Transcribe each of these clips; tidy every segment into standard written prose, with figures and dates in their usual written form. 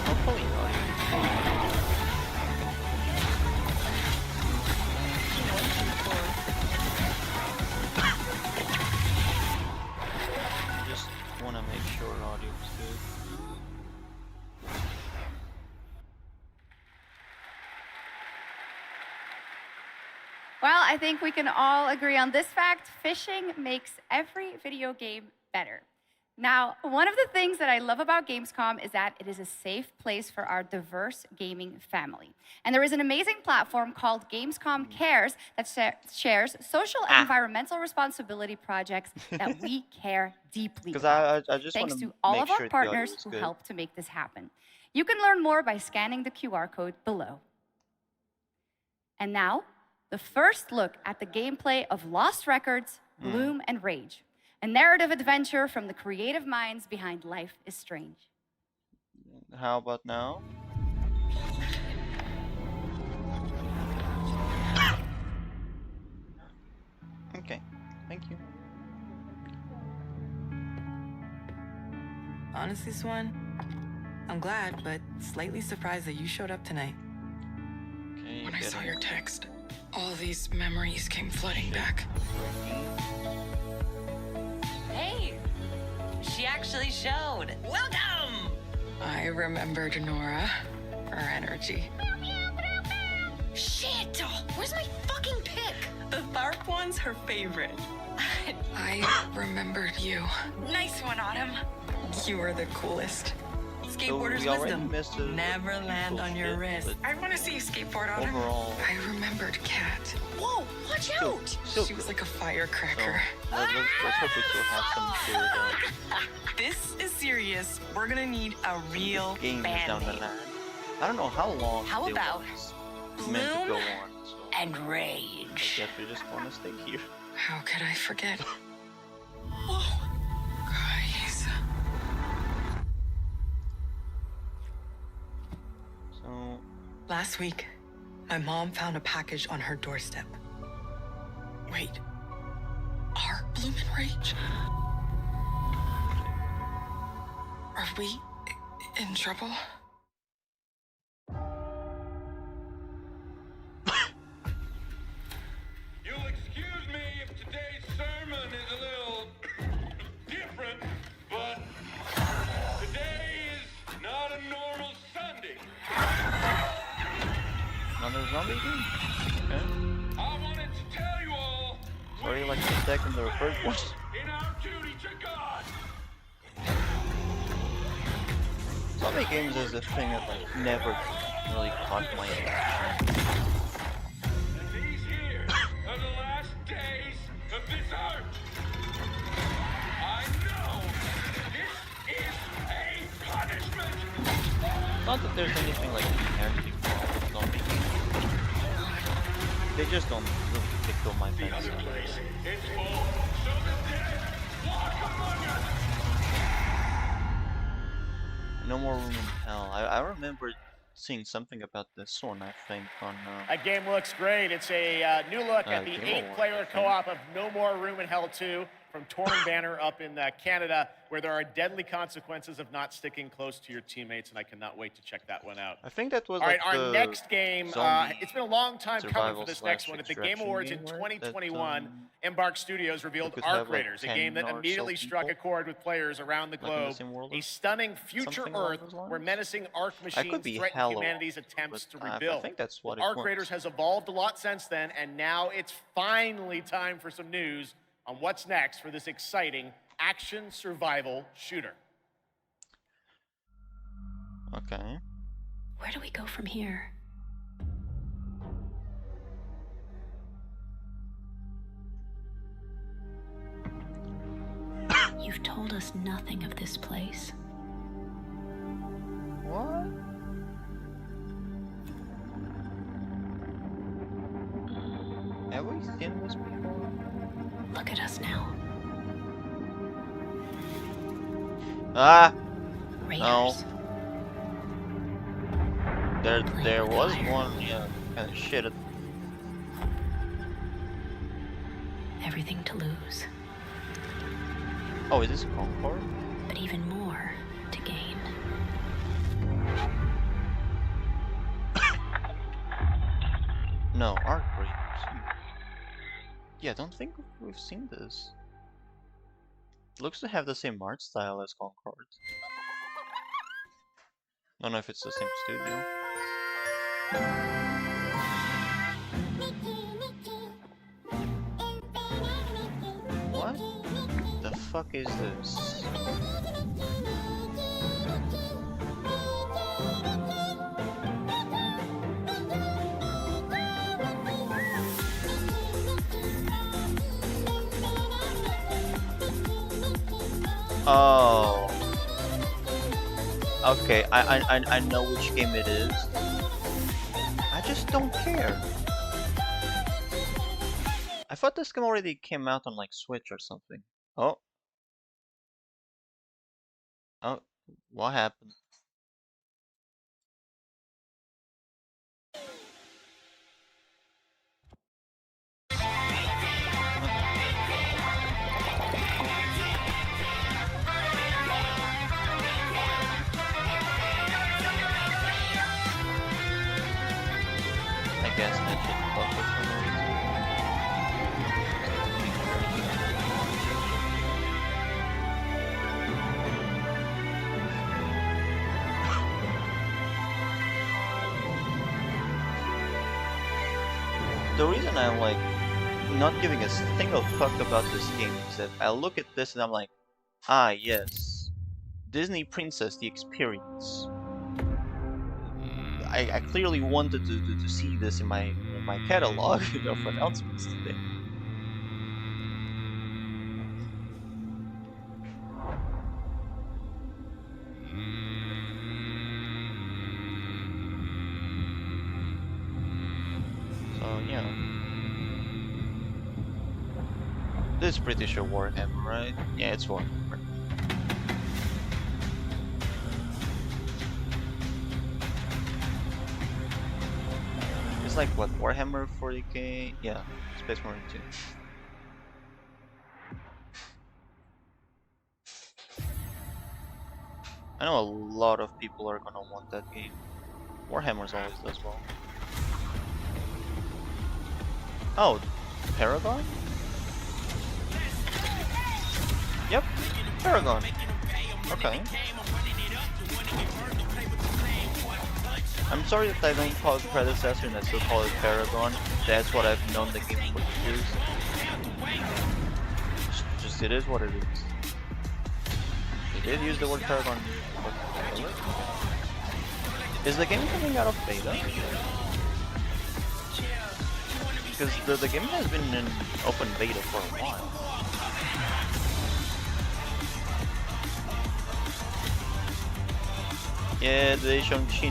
Hopefully not. Just want to make sure audio is good. Well, I think we can all agree on this fact. Fishing makes every video game better. Now, one of the things that I love about Gamescom is that it is a safe place for our diverse gaming family. And there is an amazing platform called Gamescom Cares that shares social and environmental responsibility projects that we care deeply about. I just Thanks want to all of our sure partners who good. help to make this happen. You can learn more by scanning the QR code below. And now, the first look at the gameplay of Lost Records, Bloom and Rage, a narrative adventure from the creative minds behind Life is Strange. How about now? Okay, thank you. Honestly, Swan, I'm glad, but slightly surprised that you showed up tonight. Okay, When I saw your text, all these memories came flooding back. Hey, she actually showed. Welcome! I remembered Nora, her energy. Shit! Where's my fucking pick? The Tharp one's her favorite. I remembered you. Nice one, Autumn. You are the coolest. Skateboarder's we already wisdom. missed the Never land on your wrist. I want to see you skateboard, Autumn. Overall, I remembered Kat. Whoa, watch out! She was like a firecracker. let's hope we still have some to This is serious. We're gonna need a real games band down the name. line. I don't know how long How it about was meant to go Bloom on, so and I Rage? guess we just want to stay here. How could I forget? Whoa. Guys. So, Last week, my mom found a package on her doorstep. Wait. Are Bloom and Rage? Are we in trouble? You'll excuse me if today's sermon is a little different, but today is not a normal Sunday. another zombie game? Okay. I wanted to tell you all Sorry, like the second or first one. in our duty to God. Zombie games is a thing that like never really caught my attention. And these here are the last days of this earth. I know this is a punishment. Not that there's anything like inherently wrong with zombie games. They just don't really tickle my The fancy. other place, it's full. So the dead walk among us. No More Room in Hell. I remember seeing something about this one, I think, on That game looks great. It's a new look at the Game Award, 8-player I think. co-op of No More Room in Hell 2 from Torn Banner up in Canada, where there are deadly consequences of not sticking close to your teammates, and I cannot wait to check that one out. I think that was All right, like our the next game, zombie it's been a long time coming survival for this next one. At the Game extraction Awards in game where that, 2021, Embark Studios revealed could Arc have, like, Raiders, a 10 game that or so immediately struck a people, chord with players around the like in the globe. same world A or stunning future something along Earth those where lines? menacing Arc I machines could be threaten hell humanity's wrong, attempts to but rebuild. I think that's what it Arc was. Raiders has evolved a lot since then, and now it's finally time for some news on what's next for this exciting action survival shooter. Okay. Where do we go from here? You've told us nothing of this place. What? Have we seen this before? Look at us now. Ah! Raiders. There was one, yeah, kind of shit. Everything to lose. Oh, is this a Concord? But but even more to gain. No, art grapes. Yeah, I don't think we've seen this. It looks to have the same art style as Concord. Don't know if it's the same studio. What the fuck is this? Oh. Okay, I know which game it is. I just don't care. I thought this game already came out on like Switch or something. Oh. Oh, what happened? I guess that should focus on it. The reason I'm like not giving a single fuck about this game is that I look at this and I'm like, ah yes, Disney Princess the Experience. I clearly wanted to see this in my catalog of announcements today. So yeah, this is pretty sure Warhammer, right? Yeah, it's Warhammer. It's like what, Warhammer 40k? Yeah, Space Marine 2. I know a lot of people are gonna want that game. Warhammer's always does well. Oh, Paragon? Yep, Paragon. Okay. I'm sorry that I don't call it predecessor and I still call it Paragon. That's what I've known the game for years. Just it is what it is. They did use the word Paragon. Is the game coming out of beta? Because the game has been in open beta for a while. Yeah, the Shang-Chi.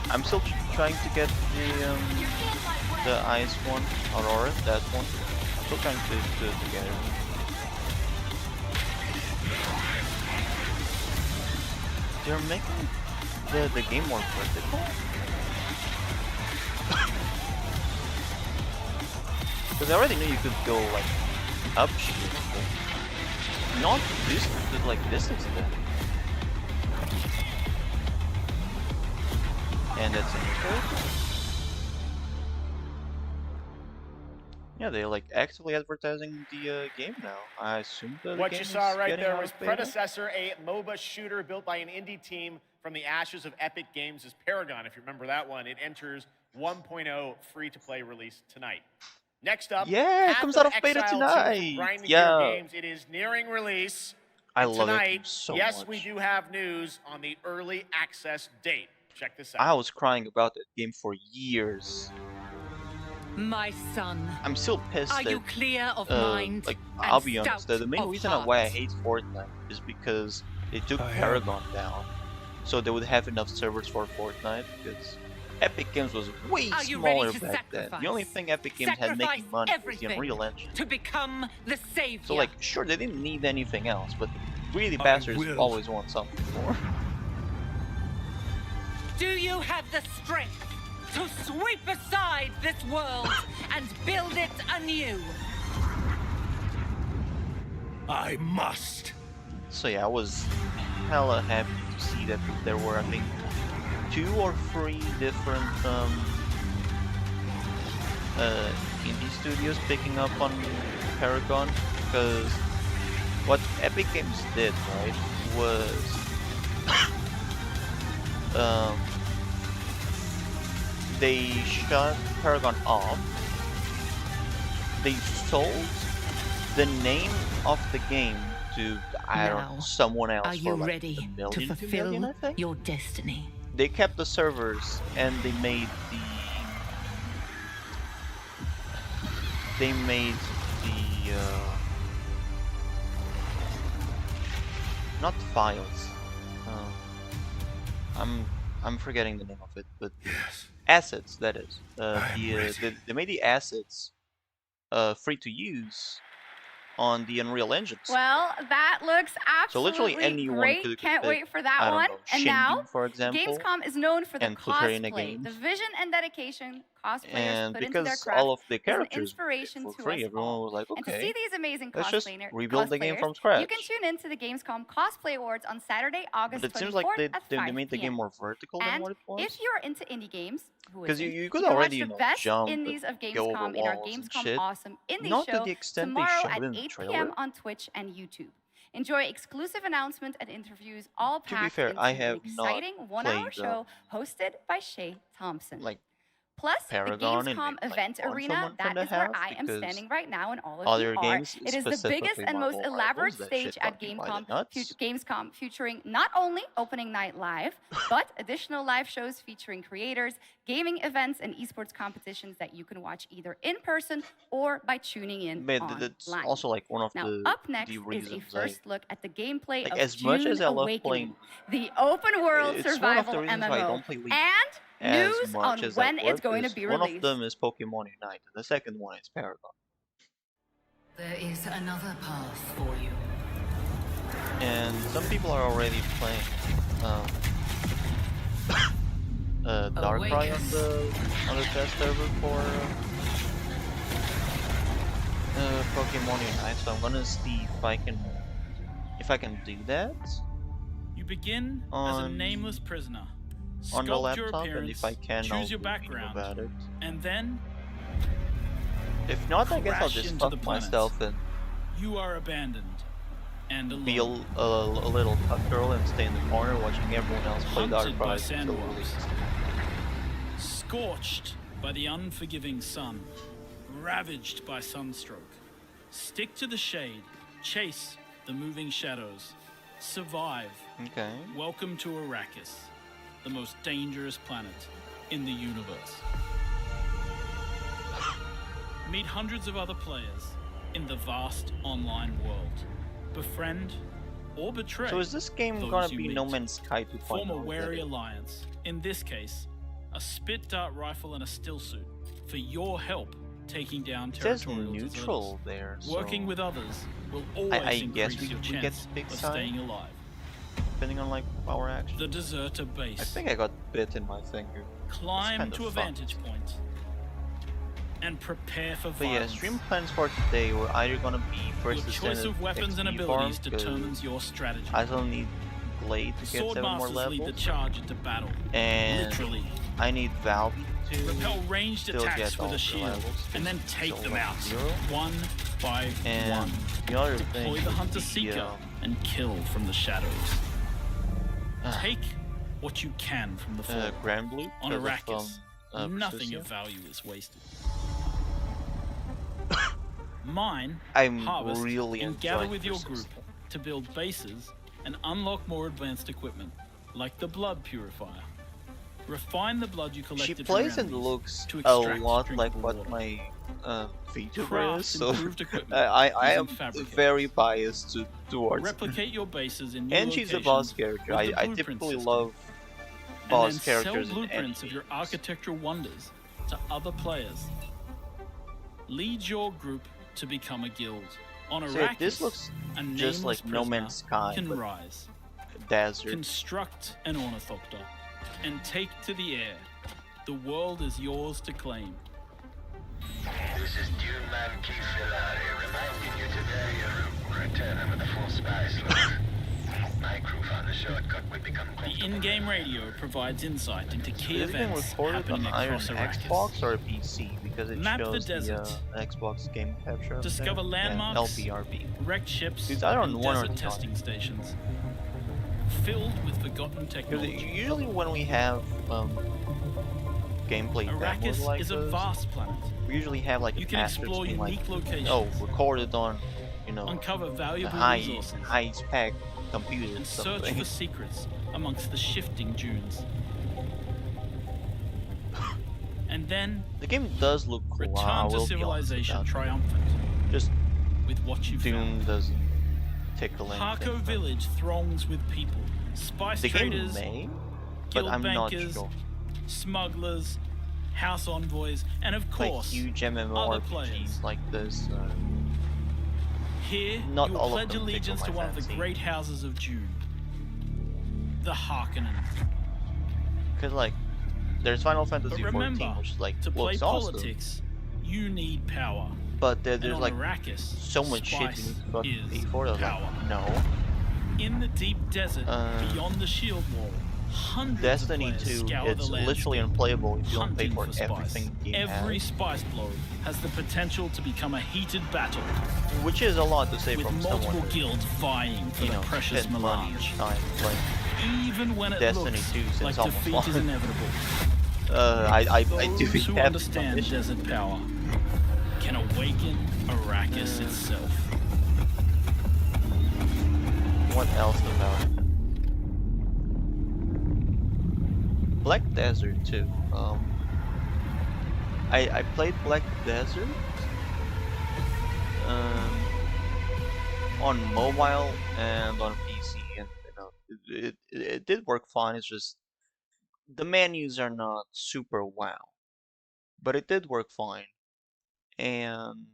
I'm still trying to get the ice one, Aurora, that one. I'm still trying to get it. They're making the game more vertical? Because I already knew you could go like up shield, but not this, like this extent. And that's interesting. Yeah, they're like actively advertising the game now. I assume that What you saw right there was Predecessor, a MOBA shooter built by an indie team from the ashes of Epic Games' Paragon. If you remember that one, it enters 1.0 free-to-play release tonight. Next up, yeah, it comes out of beta tonight. Yeah, Games. It is nearing release. I and love tonight, it so yes, much. we do have news on the early access date. Check this out. I was crying about that game for years. My son, I'm still pissed are that, you clear of mind? like, and I'll be honest, stout the main of reason heart? why I hate Fortnite is because they took Paragon down, so they would have enough servers for Fortnite, because Epic Games was way Are you smaller ready to back then. The sacrifice? only thing Epic Games had making Sacrifice money was the everything Unreal Engine. to become the savior. So like, sure, they didn't need anything else, but greedy bastards always want something more. Do you have the strength to sweep aside this world and build it anew? I must. So yeah, I was hella happy to see that there were, I think, 2 or 3 different indie studios picking up on Paragon, because what Epic Games did, right, was they shut Paragon off. They sold the name of the game to, I don't know, someone else Are for you like ready $1 million, to $2 fulfill million, I think. your destiny? They kept the servers and they made the not files. I'm forgetting the name of it, but Yes. assets. That is. I'm ready. They made the assets free to use on the Unreal Engine. Well, that looks So literally absolutely anyone great. could Can't pick, wait for that I don't one. know, And Shindy, now, for example, Gamescom is known for the and put her in a cosplay, game. the vision and dedication cosplayers And put into their because craft all of the is an characters inspiration for to free, us everyone all. was like, And to see okay, these amazing let's just cosplayers, rebuild the game from scratch. you can tune in to the Gamescom Cosplay Awards on Saturday, August But it 24th seems like at 5 they made the game p.m. more vertical than And what it was. if you're into indie games, who Because isn't, you could can already, watch the best jump indies and of go over Gamescom in our walls and Gamescom shit. Awesome Indie Not to Show the extent they tomorrow showed at in the 8 trailer. p.m. on Twitch and YouTube. Enjoy exclusive announcements and interviews, all To be packed fair, into I an have not exciting one-hour played, show hosted by Shay Thompson. like Plus, Paragon the and Gamescom maybe, like, event once a arena, month that and a is where half, I am because standing right now and all of other you are. games, It is the biggest specifically and most Marvel elaborate Rivals, that stage shit at got me by the nuts. Gamescom, featuring not only opening night live, but additional live shows featuring creators, gaming events, and esports competitions that you can watch either in person or by tuning in But online. that's also like one of Now, the up next is a reasons first look at the gameplay like of as June much as I love Awakening, playing, the open world it's one of the survival reasons why I MMO, don't play League and as news much on as when I it's would, going to because be one released. of them is Pokemon Unite, and the second one is Paragon. There is another path for you. And some people are already playing Darkrai on the test server for Pokemon Unite, so I'm gonna see if I can do that You begin as a on nameless prisoner. on the Sculpt your laptop, and appearance, if I can, I'll choose your do a video background, about it. and then If not, I guess I'll crash just into fuck the planet. myself and you are abandoned and alone. be a little tough girl and stay in the corner watching everyone else play Hunted by Darkrai until sandworms. release. Scorched by the unforgiving sun, ravaged by sunstroke. Stick to the shade, chase the moving shadows, survive. Okay. Welcome to Arrakis, the most dangerous planet in the universe. Meet hundreds of other players in the vast online world. Befriend or betray. So is this game those gonna you be meet. No Man's Sky 2.0? Form a Is that wary it? alliance. In this case, a spit dart rifle and a still suit for your help taking down It says territorial neutral deserters. there, so Working with others will always I guess increase we your get chance the big of sign. staying alive. depending on like our action. The deserter base. I think I got bit in my finger. Climb kinda to a fucked. vantage point and prepare for But yeah, violence. stream plans for today were either gonna be first Your choice ascended of weapons and XP abilities farm, determines your strategy. I still need Blade to get 7 more Swordmasters lead the levels, charge into battle. and Literally. I need Valve to Repel ranged still attacks get all with a the shield, levels, and then it's take still them like out, 0. one by And one. the other Deploy thing the would Hunter be, Seeker and kill from the shadows. Take what you can from the fall. Grand Blue On because Arrakis, of, nothing Precision. of value is wasted. Mine, I'm harvest, really and gather enjoying with your group Precision. to build bases and unlock more advanced equipment, like the blood purifier. Refine the blood you She collected plays from and enemies looks to a extract lot drinkable like what water. my VTuber Craft is, so improved equipment I am using fabricators. very biased towards her. Replicate your bases in new And she's a boss locations character. with the I blueprint typically system. love And boss then characters sell in blueprints of any your games. architectural wonders to other players. Lead your group to become a guild. On So yeah, Arrakis, this looks a just like nameless No Man's prisoner Sky, can but rise, desert. construct an ornithopter, and take to the air. The world is yours to claim. This is Duneman Kifilari reminding you today, Lieutenant. Game radio provides insight into key Is it being events recorded happening on either across an Arrakis. Xbox or a PC? Because it Map the shows the desert. Xbox game capture. up Discover there. landmarks, Yeah, LBRB. wrecked ships, It's either on and one or desert the other. testing stations. Filled with forgotten Because technology. usually when we have gameplay demos Arrakis like is a this, vast planet. we usually have like You an can asterisk explore being like, unique locations. oh, recorded on, you know, Uncover the valuable high resources. spec computer or And search something. for secrets amongst the shifting dunes. And then The game does look cool. I return to will be honest civilization about that. triumphant Just with what you Doom found. doesn't tickle anything. Harco but Village throngs with people. Spice the game traders, may, but guild I'm not bankers, sure. smugglers, house envoys, and of Like course, huge other MMORPGs players. like this. Here, Not you'll all of pledge them tickle allegiance my to one of the fancy. great houses of June. The Harkonnen. Cause like, there's Final But Fantasy remember, 14, which like to play looks awesome, politics, you need power. but And there's on like Arrakis, so much shit spice you need to fucking is pay for. Like, power. no. In the deep desert, beyond the shield wall, hundreds Destiny of players 2, scour it's the literally landscape, unplayable if you don't pay hunting for spice. everything the game Every has. spice blow has the potential to become a heated battle, Which is a lot to say with from someone multiple that, guilds vying for you the know, precious spent money melange. and time playing. Even when it Destiny looks 2 since like almost defeat is launched. inevitable. I do Those who have understand some issues. desert power can awaken Arrakis itself. What else about it? Black Desert too. I played Black Desert on mobile and on PC, and you know it did work fine. It's just the menus are not super wow, but it did work fine. And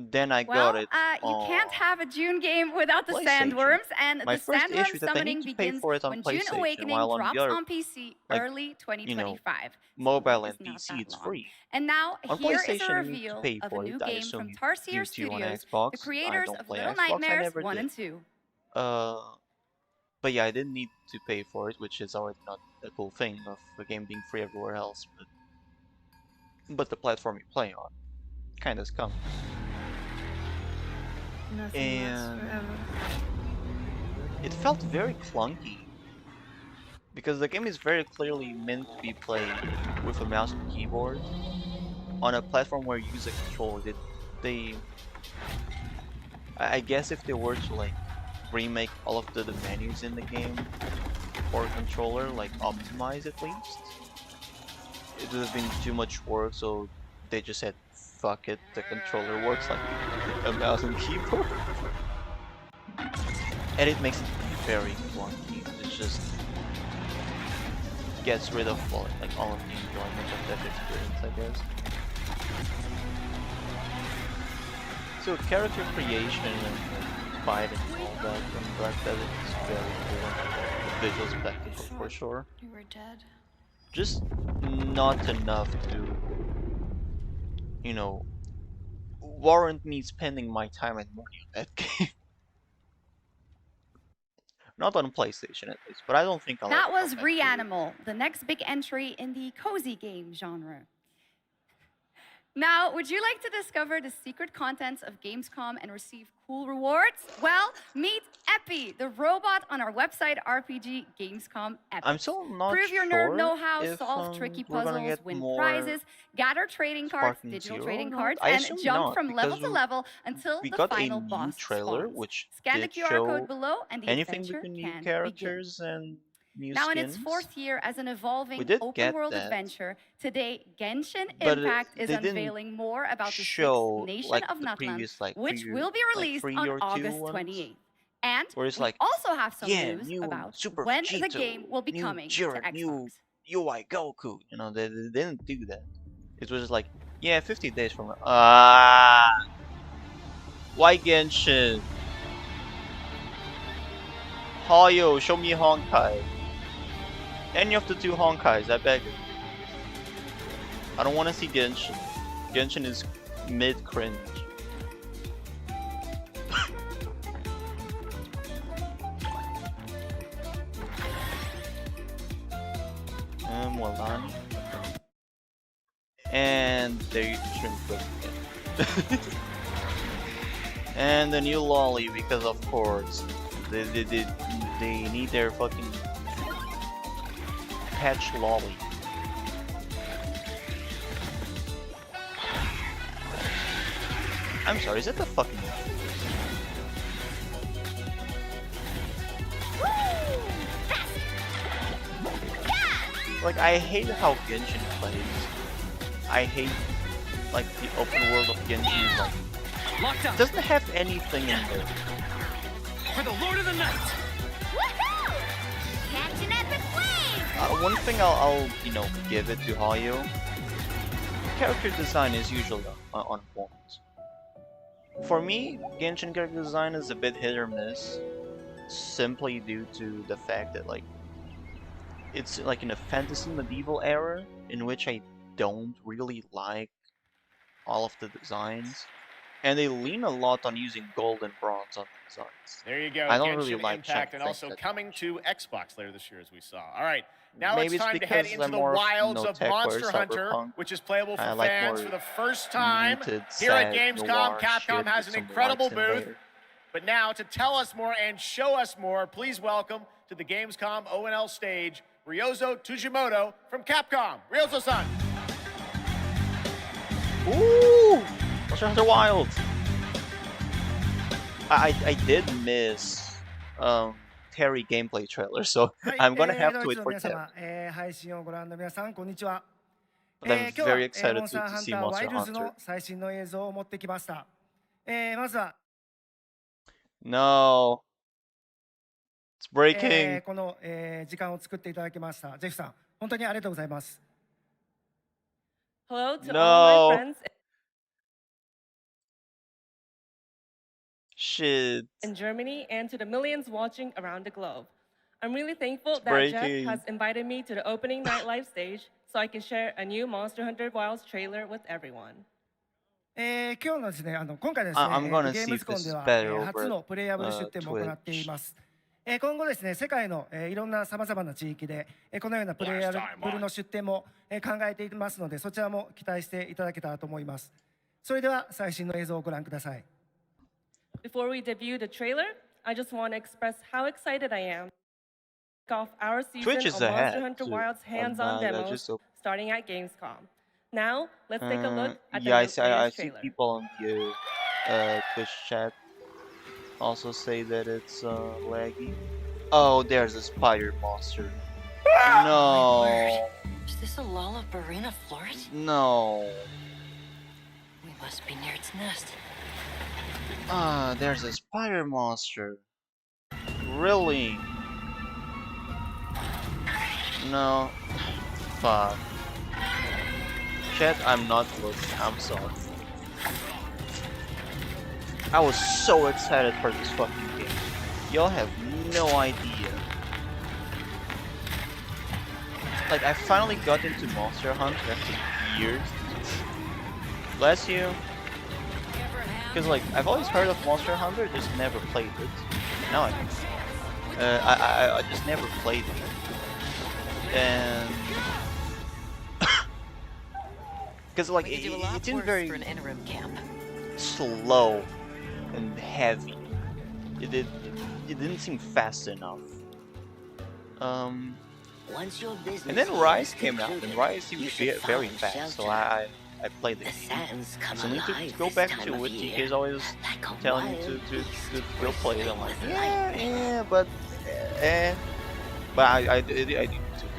then I Well, got it you can't have a June game without the PlayStation. sandworms, and My the first sandworm issue is that I summoning need to pay begins for it on when June PlayStation, Awakening while on the drops other, on PC like, early 2025. So mobile it's and not PC, that it's long. free. And now, On here is PlayStation, a you need to reveal pay of a for new it. I game assume from you Tarsier do on Studios, Xbox. the I creators don't of play Little Xbox, I Nightmares never 1 did. and 2. But yeah, I didn't need to pay for it, which is already not a cool thing of the game being free everywhere else. But the platform you play on kinda scum. Nothing lasts And forever. it felt very clunky because the game is very clearly meant to be played with a mouse and keyboard on a platform where you use a controller. I guess if they were to like remake all of the menus in the game for a controller, like optimize at least, it would have been too much work, so they just said fuck it, the controller works like a mouse and keyboard. And it makes it very clunky. It just gets rid of like all of the enjoyment of that experience, I guess. So character creation and fighting and all that from Black Desert is very cool. The visual spectacle for sure. You were dead. Just not enough to, you know, warrant me spending my time and money on that game. Not on PlayStation at least, but I don't think I'll That ever was come back to it. Reanimal, the next big entry in the cozy game genre. Now, would you like to discover the secret contents of Gamescom and receive cool rewards? Well, meet Epi, the robot on our website RPG Gamescom Epic. I'm still not Prove your sure nerd know-how, if, solve tricky we're gonna puzzles, get win more prizes, gather trading cards, Sparking digital Zero trading or not. cards, I and assume jump not, from level because to level until we the got final a new boss trailer spawns. which Scan the did QR show code below and the anything adventure with the new can begin. characters and new Now in skins. its fourth year as an evolving We did open get world that. adventure, today Genshin But, Impact is they didn't unveiling more about the show, sixth nation like, of the Nutland, previous, like, which preview, will be like, released 3 on or 2 August ones, 28th. And where it's we like, also have some yeah, news new about Super when the Vegito, game will be new coming Jiren, to new Xbox. UI Goku. You know, they didn't do that. It was just like, yeah, 50 days from now. Why Genshin? Hayo, show me Honkai. Any of the 2 Honkais, I beg you. I don't want to see Genshin. Genshin is mid-cringe. they shouldn't quit again. And the new lolly, because of course they need their fucking patch lolly. I'm sorry, is that the fucking like, I hate how Genshin plays. I hate like the open world of Genshin is like it doesn't have anything in there. For the Lord of the Night! Woohoo! Catch an epic wave! One thing I'll you know give it to Hayo. Character design is usually on point. For me, Genshin character design is a bit hit or miss, simply due to the fact that like it's like in a fantasy medieval era in which I don't really like all of the designs, and they lean a lot on using gold and bronze on the designs. There you go. I don't Genshin really like Impact, and also coming to Xbox later this year, as we saw. All right, now Maybe it's time it's to head because into I'm the more, wilds you know, of tech Monster or Hunter, Cyberpunk. which is playable for I like fans more for the first time muted, here at sad, Gamescom. noir Capcom shit has with an some incredible lights in booth. there. But now, to tell us more and show us more, please welcome to the Gamescom ONL stage, Ryozo Tujimoto from Capcom. Ryozo-san. Ooh! Monster Hunter Wilds! I did miss Terry gameplay trailer, so I'm gonna have to wait for Terry. 配信をご覧の皆さん、こんにちは。 But I'm 今日は very excited モンスター to ハン see ターワイ Monster ルズ Hunter. の最新の映像を持ってきました。まずは、No. It's breaking. この、時間を作っていただきました。ジェフさん、本当にありがとうございます。Hello to No. all my friends Shit. in Germany and to the millions watching around the globe. I'm really thankful It's that Jeff breaking. has invited me to the opening night live stage so I can share a new Monster Hunter Wilds trailer with everyone. 今日のですね、今回ですね、 I'm gonna ゲー see ム if ズコ this ン is では、 better 初の over プレイヤブル at 出展も行ってい Twitch. ます。今後ですね、世界の、いろんな様々な地域で、このようなプレイヤブルの出展も、考えていますので、そちらも期待していただけたらと思います。それでは最新の映像をご覧ください。Before we debut the trailer, I just want to express how excited I am to kick off our season Twitch of is Monster ahead, Hunter too. Wilds hands-on I demos just starting at Gamescom. Now, let's take a look at the yeah, new I player's see trailer. people on the Twitch chat also say that it's laggy. Oh, there's a spider monster. No. Is this a Lollabarina floret? No. We must be near its nest. Ah, there's a spider monster. Really? No. Fuck. Chat, I'm not looking. I'm sorry. I was so excited for this fucking game. Y'all have no idea. Like, I finally got into Monster Hunter after years. Bless you. Because, like, I've always heard of Monster Hunter, just never played it. Now I just never played it. And... Because, like, it seemed very for an interim camp. slow and heavy. It didn't seem fast enough. Once your business And then here Rise is came out, and concluded, Rise seemed you should very find fast, so shelter. I played the The game. sands come So I need alive to go this back time to of it. year, TK is always like a telling me wild to beast go play it. I'm like, bristling with yeah, but but I do need to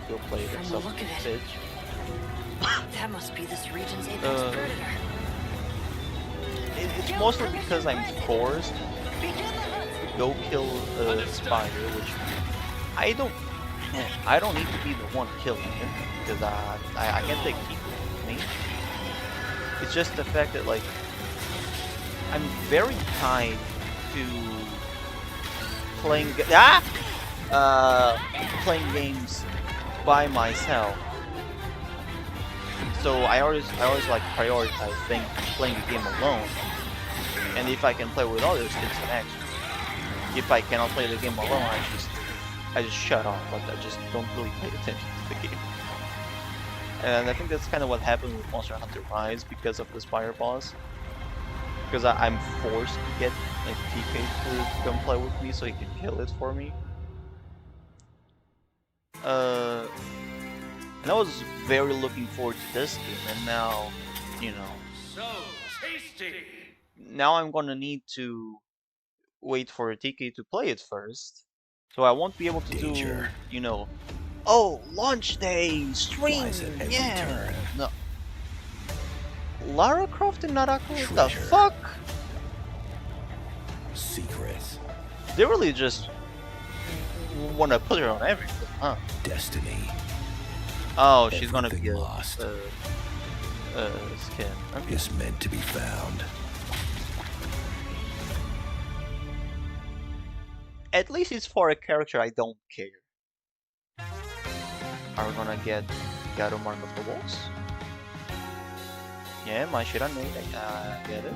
go play it. From So the look of it, that must be this region's apex predator. It's mostly because I'm forced to go kill a spider, which I don't need to be the one killing it because I can take people with me. It's just the fact that, like, I'm very tied to playing games by myself. So I always like prioritize playing the game alone. And if I can play with others, it's an extra. If I cannot play the game alone, I just shut off. Like, I just don't really pay attention to the game. And I think that's kind of what happened with Monster Hunter Rise because of the Spire boss. Because I'm forced to get like TK to come play with me so he can kill it for me. And I was very looking forward to this game, and now, you know, So tasty. now I'm gonna need to wait for TK to play it first, so I won't be able to do, you know, oh, launch day stream, yeah. No, Lara Croft and Narako, what the fuck? Secrets. They really just want to put her on everything, huh? Destiny. Oh, she's gonna be a lost. Skin. Okay. Is meant to be found. At least it's for a character I don't care. Are we gonna get Garumark of the Walls? Yeah, my shit on me. I get it.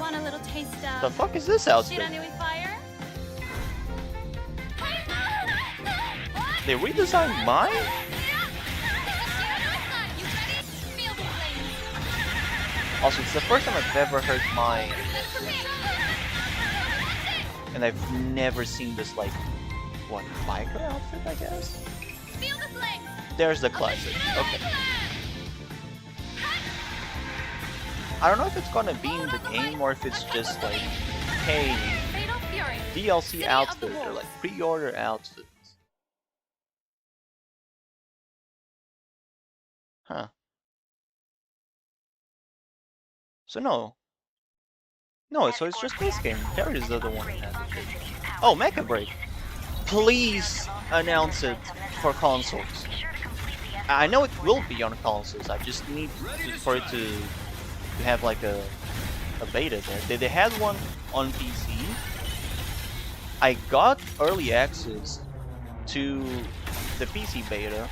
Want a little taste of The fuck is this outfit? shit on with fire? They redesigned mine? Also, it's the first time I've ever heard mine. And I've never seen this, like, what, biker outfit, I guess? There's the classic. Okay. I don't know if it's gonna be in the game or if it's just like, hey, DLC outfit or like pre-order outfit. Huh. So no, so it's just this game. Terry is the other one that has it. Oh, Mecha Break! Please announce it for consoles. I know it will be on consoles. I just need for it to have like a beta there. They had one on PC. I got early access to the PC beta.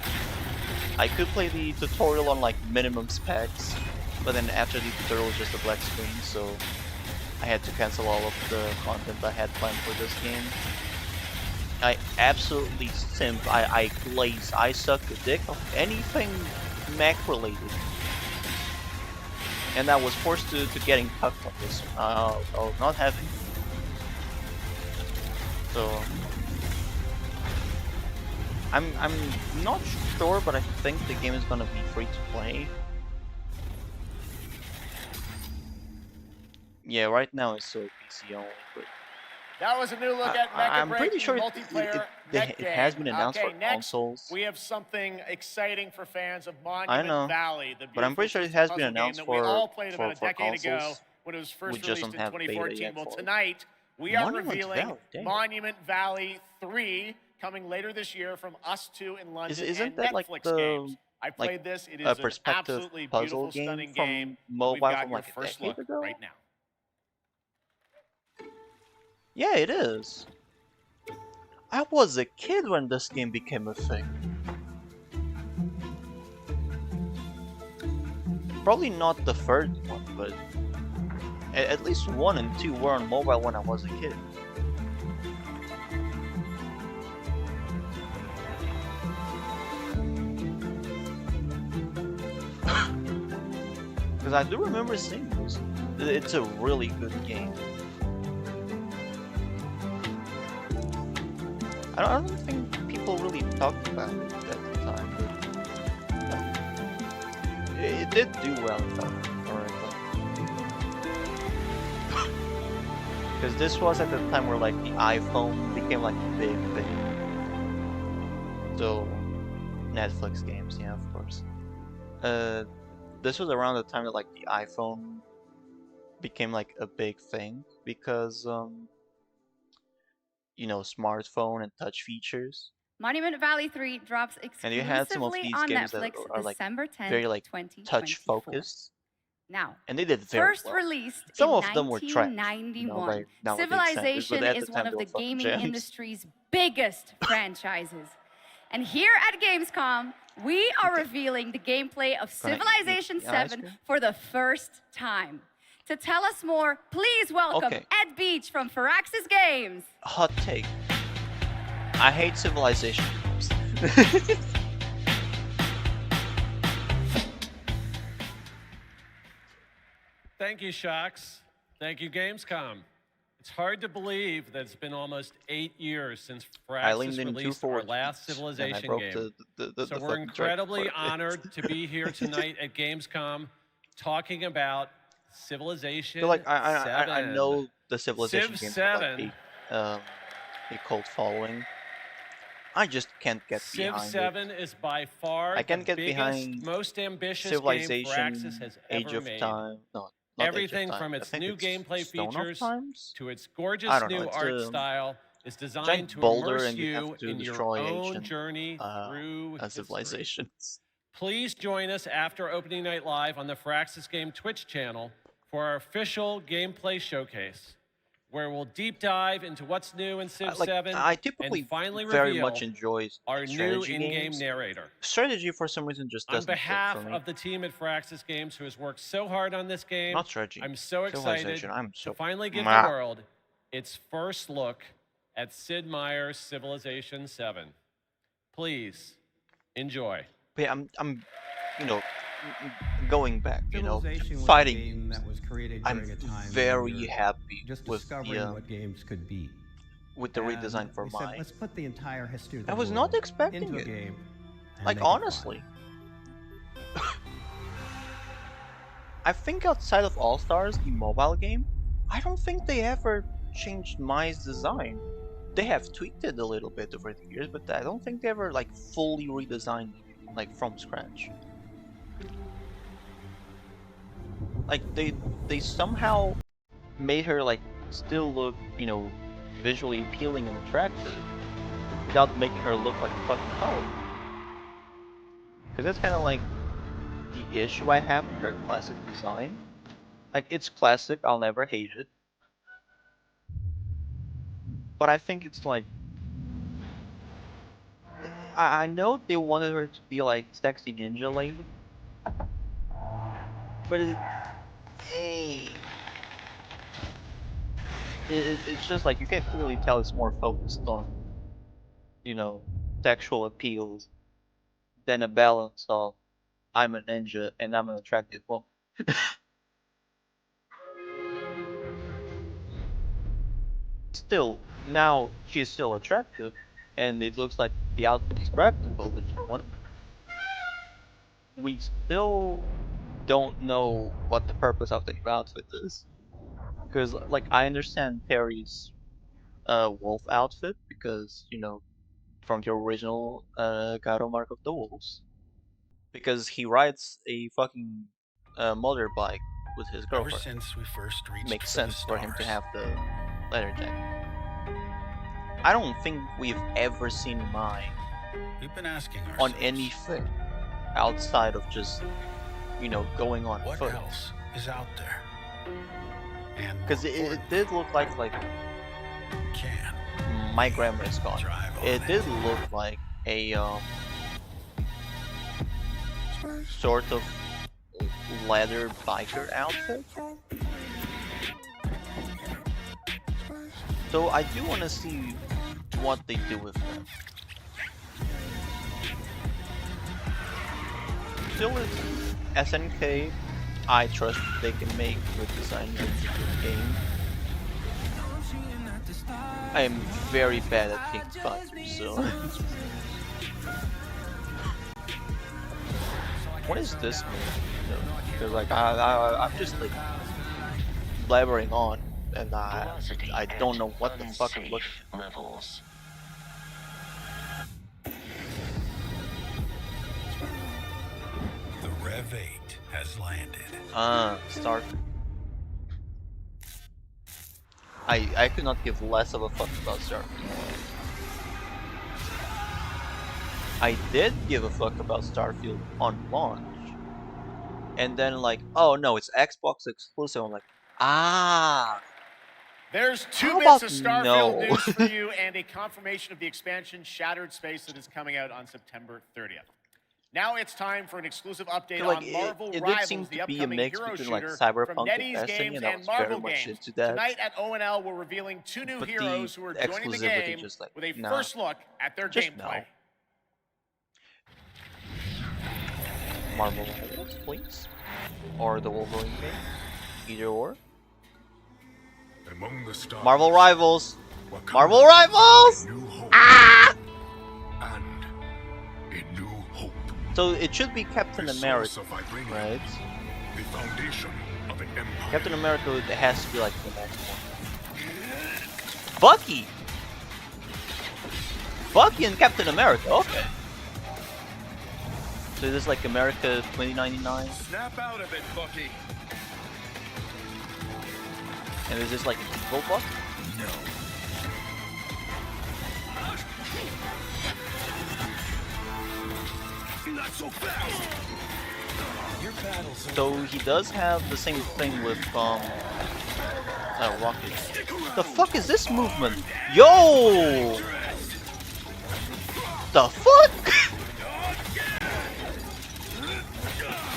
I could play the tutorial on like minimum specs, but then after the tutorial was just a black screen, so I had to cancel all of the content I had planned for this game. I absolutely simp, I glaze, I suck the dick of anything mech related. And I was forced to getting cucked on this one. I was not having it. So I'm not sure, but I think the game is gonna be free to play. Yeah, right now it's still PC only, but that was a new look at Mecha I'm Break, pretty sure multiplayer it has been announced for next, consoles. we have something exciting for fans of I Monument know, Valley, the but I'm pretty sure it has been announced that we all for played about a decade ago consoles. when it was We first just released don't in have beta 2014. yet Well, for it. tonight we are Monument revealing Valley, damn. Monument Valley 3 coming later this year from Us 2 in London Isn't and that Netflix like the games. I played this. It is an perspective absolutely puzzle beautiful, stunning game game. from mobile We've got from your like a first decade look ago? right now. Yeah, it is. I was a kid when this game became a thing. Probably not the third one, but at least 1 and 2 were on mobile when I was a kid. Because I do remember seeing this. It's a really good game. I don't think people really talked about it at the time, but it did do well, if I remember correctly. Because this was at the time where like the iPhone became like a big thing. So Netflix games, yeah, of course. This was around the time that like the iPhone became like a big thing because you know, smartphone and touch features. Monument Valley 3 drops And you had some of exclusively these on games Netflix that are like December 10th, very like 2024. touch focused. Now, And they did very first well. released Some in of them were trash, 1991, by nowadays Civilization standards, but at is the one time of they the were fucking gaming gems. industry's biggest franchises. And here at Gamescom, we are revealing the gameplay of Can I eat Civilization the ice 7 cream? for the first time. To tell us more, please welcome Okay. Ed Beach from Firaxis Games. Hot take. I hate Civilization games. Thank you, Shocks. Thank you, Gamescom. It's hard to believe that it's been almost 8 years since I leaned Firaxis in too released our forward, last and I Civilization broke game. the So we're fucking incredibly track part. honored to be here tonight at Gamescom talking about Civilization So like 7. I know the Civilization Civ games have 7. like a cult following. I just can't get Civ behind 7 it. is by far I can the get biggest, behind most ambitious game Civilization, Firaxis has Age ever of made. Time. No, not Everything Age of Time. from I its think new it's gameplay Stone of features Times? to its I gorgeous don't know. new It's art a style is designed giant to boulder, immerse and you have you to in your destroy own ancient journey through history. civilizations. Please join us after opening night live on the Firaxis Game Twitch channel for our official gameplay showcase, where we'll deep dive into what's new in Civ 7 I typically and finally very reveal much enjoy our new strategy in-game games. narrator. Strategy for some reason just On doesn't fit behalf for me. of the team at Firaxis Games who has worked so hard on this game, Not strategy. I'm so excited Civilization. I'm so to finally give Mwah. the world its first look at Sid Meier's Civilization 7. Please enjoy. But yeah, I'm, you know, going back, you know, Civilization was a fighting game games. that was created I'm during a time when very we were happy just with discovering the what games could be. with the And redesign for we said, mine. let's put the entire history of the I was world not expecting into a it. game. And Like make it fun. honestly, I think outside of All Stars, the mobile game, I don't think they ever changed Mai's design. They have tweaked it a little bit over the years, but I don't think they ever like fully redesigned it, like from scratch. Like they somehow made her like still look, you know, visually appealing and attractive without making her look like a fucking hoe. Because that's kind of like the issue I have with her classic design. Like, it's classic, I'll never hate it. But I think it's like... I know they wanted her to be like sexy ninja lady. But it's just like, you can clearly tell it's more focused on, you know, sexual appeals than a balance of I'm a ninja and I'm an attractive woman. Still, now she's still attractive, and it looks like the outfit is practical, but we still don't know what the purpose of the outfit is. Because, like, I understand Terry's wolf outfit, because, you know, from the original Gato Mark of the Wolves. Because he rides a fucking motorbike with his Ever girlfriend. since we first reached Makes for the sense for him to stars. have the leather jacket. I don't think we've ever seen Mai We've been asking on ourselves, anything outside of just, you know, going on what foot. else is out there? And Because it did look like can my grandma is gone. It did look like a sort of leather biker outfit. So I do want to see what they do with that. Still, it's SNK. I trust they can make good designs in the game. I am very bad at picking fighters, so. What is this move? Because like I'm just like blabbering on, and I don't know what the fuck I'm looking at. levels. The Rev 8 has landed. Start. I could not give less of a fuck about Starfield. I did give a fuck about Starfield on launch. And then like, oh no, it's Xbox exclusive. I'm like, ah. There's How 2 bits about of Starfield no? news for you and a confirmation of the expansion Shattered Space that is coming out on September 30th. Now it's time for an exclusive update Like, on Marvel it did Rivals, seem the to be a upcoming mix hero between like shooter from Cyberpunk and NetEase Destiny, Games and I and was Marvel very much Games. into that. Tonight at ONL, we're revealing 2 new But heroes the who are joining the exclusivity game just like, with a nah. first look at their Just gameplay. no. Marvel Rivals, please, or the Wolverine game, either or. Among the stars, Marvel Rivals, Marvel Rivals. Ah! And a new hope. So it should be Captain The America, source of vibranium, right? The foundation of an empire. Captain America has to be like the next one. Bucky! Bucky and Captain America, okay. So this is like America 2099? Snap out of it, Bucky. And is this like an evil Bucky? No. Not so fast. Your battles are So he does have the same thing with Rocket. The fuck is this movement? Yo! The fuck?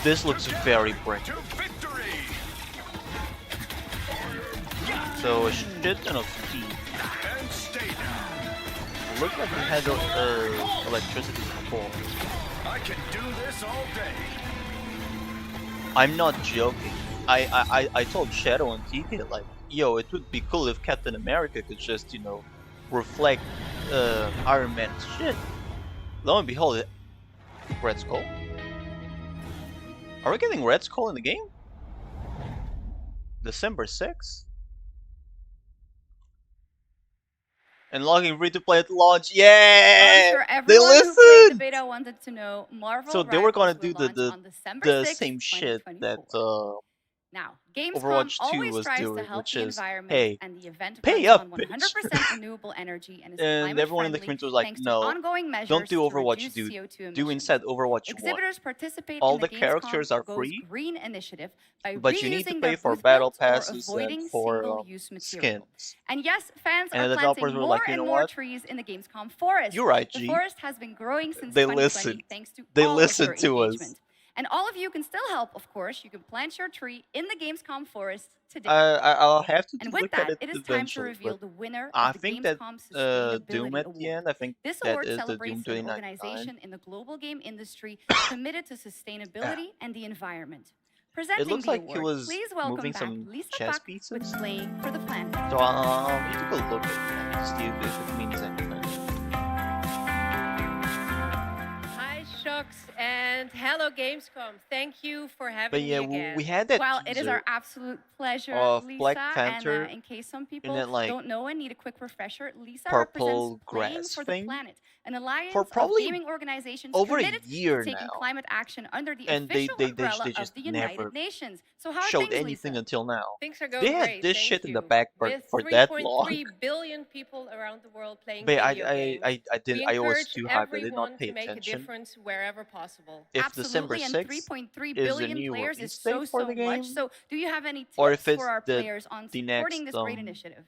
This looks very brick. So a shit ton of speed. Looks like he had electricity before. I can do this all day. I'm not joking. I told Shadow and TK like, yo, it would be cool if Captain America could just, you know, reflect Iron Man's shit. Lo and behold, Red Skull? Are we getting Red Skull in the game? December 6th? And logging free to play at launch. Yeah! I'm sure They everyone who played the listened! beta wanted to know Marvel So they were gonna do Rivals will launch on December the 6th, same shit that 2024. Now, Gamescom Overwatch 2 always was tries doing, to help which the is, environment, hey, and the event pay runs up, on bitch. 100% renewable energy and is And climate everyone in the friendly comments was like, thanks no, to ongoing measures don't do to Overwatch, reduce dude. CO2 emissions. Do instead Overwatch 1. Exhibitors participate All in the the characters are Gamescom Goes free, Green initiative by but you need to reusing pay their for booth battle builds or passes avoiding and for single-use material. skins. And yes, fans And are the developers planting were more like, you and know more what? trees in the Gamescom forest. You're right, The G. forest has been growing since They 2020 listened. thanks to They all of your listened to us. engagement. And all of you can still help, of course. You can plant your tree in the Gamescom forest today. I'll have to And look with at that, it it is time to eventually, reveal but the winner I of the think that Gamescom Doom Sustainability at the Award. end, I think This that award is the Doom celebrates an 2099. organization in the global game industry committed to sustainability and the environment. Presenting It looks the like award, he was please welcome moving back some Lisa chess Puck pieces. with Playing for the Planet. So I'll need to go look at it to see if it means anything. Hi, Shux, and hello, Gamescom. Thank you for having But yeah, me again. we had that Well, it is teaser our absolute pleasure, of Lisa. Black Panther and in case some people that, like, don't know and need a quick refresher, Lisa purple represents Playing grass for thing the Planet, an alliance for of probably gaming organizations over a committed year to taking now. climate action under the And official umbrella they of just the never United Nations. So how are showed things, anything Lisa? until now. Things are going They had great. this Thank shit you. in the back burner With for that 3.3 long. billion people around the world playing But video games, I was encourage too hyped. I did everyone not pay to make a attention. difference wherever possible. If December Absolutely, and 6th 3.3 is the billion new players release is date for so the game, much. So, do you have any tips or if it's for our the players on the supporting next this great initiative?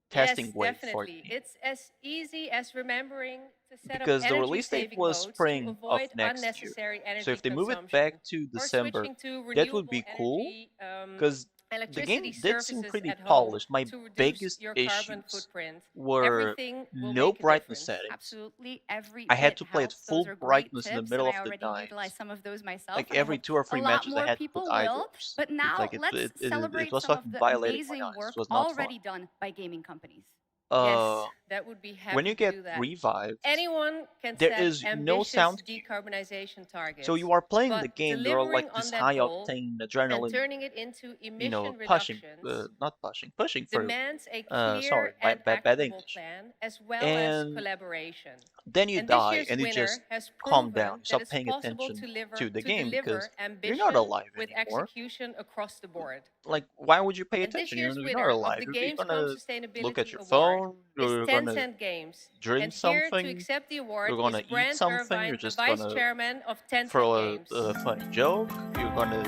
testing Yes, wave for definitely. it. It's as easy as remembering to set Because up the release date energy-saving was modes spring to of avoid next year. unnecessary energy So if they move it consumption, back to or December, switching to that would be renewable cool. energy, Because the electricity game did seem services pretty at home polished. My to reduce biggest your carbon issues footprint. were Everything will no make a brightness difference. settings. Absolutely, every I had bit to play at helps. full Those are great brightness in the tips, middle and of I the already night. utilized some of those myself. Like and I every hope 2 or 3 a lot matches, I more had to people put eye will. drops. But now Like let's it celebrate was some of fucking the violating my amazing eyes. work It was not fun. already done by gaming companies. Uh, Yes, that would be happy when you to get do that. revived, Anyone can there set is no ambitious sound cue. decarbonization targets. So you are playing the but game, there are like delivering on this that high goal octane and adrenaline, turning it into you emission know, pushing, reductions pushing for, demands a clear sorry, and bad actionable English. plan as well And as collaboration. then you And this die year's and you winner just has calm proven down, you that stop it's paying possible attention to the game deliver because you're ambition not alive with anymore. execution across the board. Like, why would you pay And this attention? year's You're winner not of alive. the You're Gamescom gonna Sustainability look at your Award phone, is you're gonna Tencent Games. drink And here to something, accept the award you're gonna is eat Brand something, Irvine, you're the just vice gonna chairman of Tencent throw Games. a funny joke, you're gonna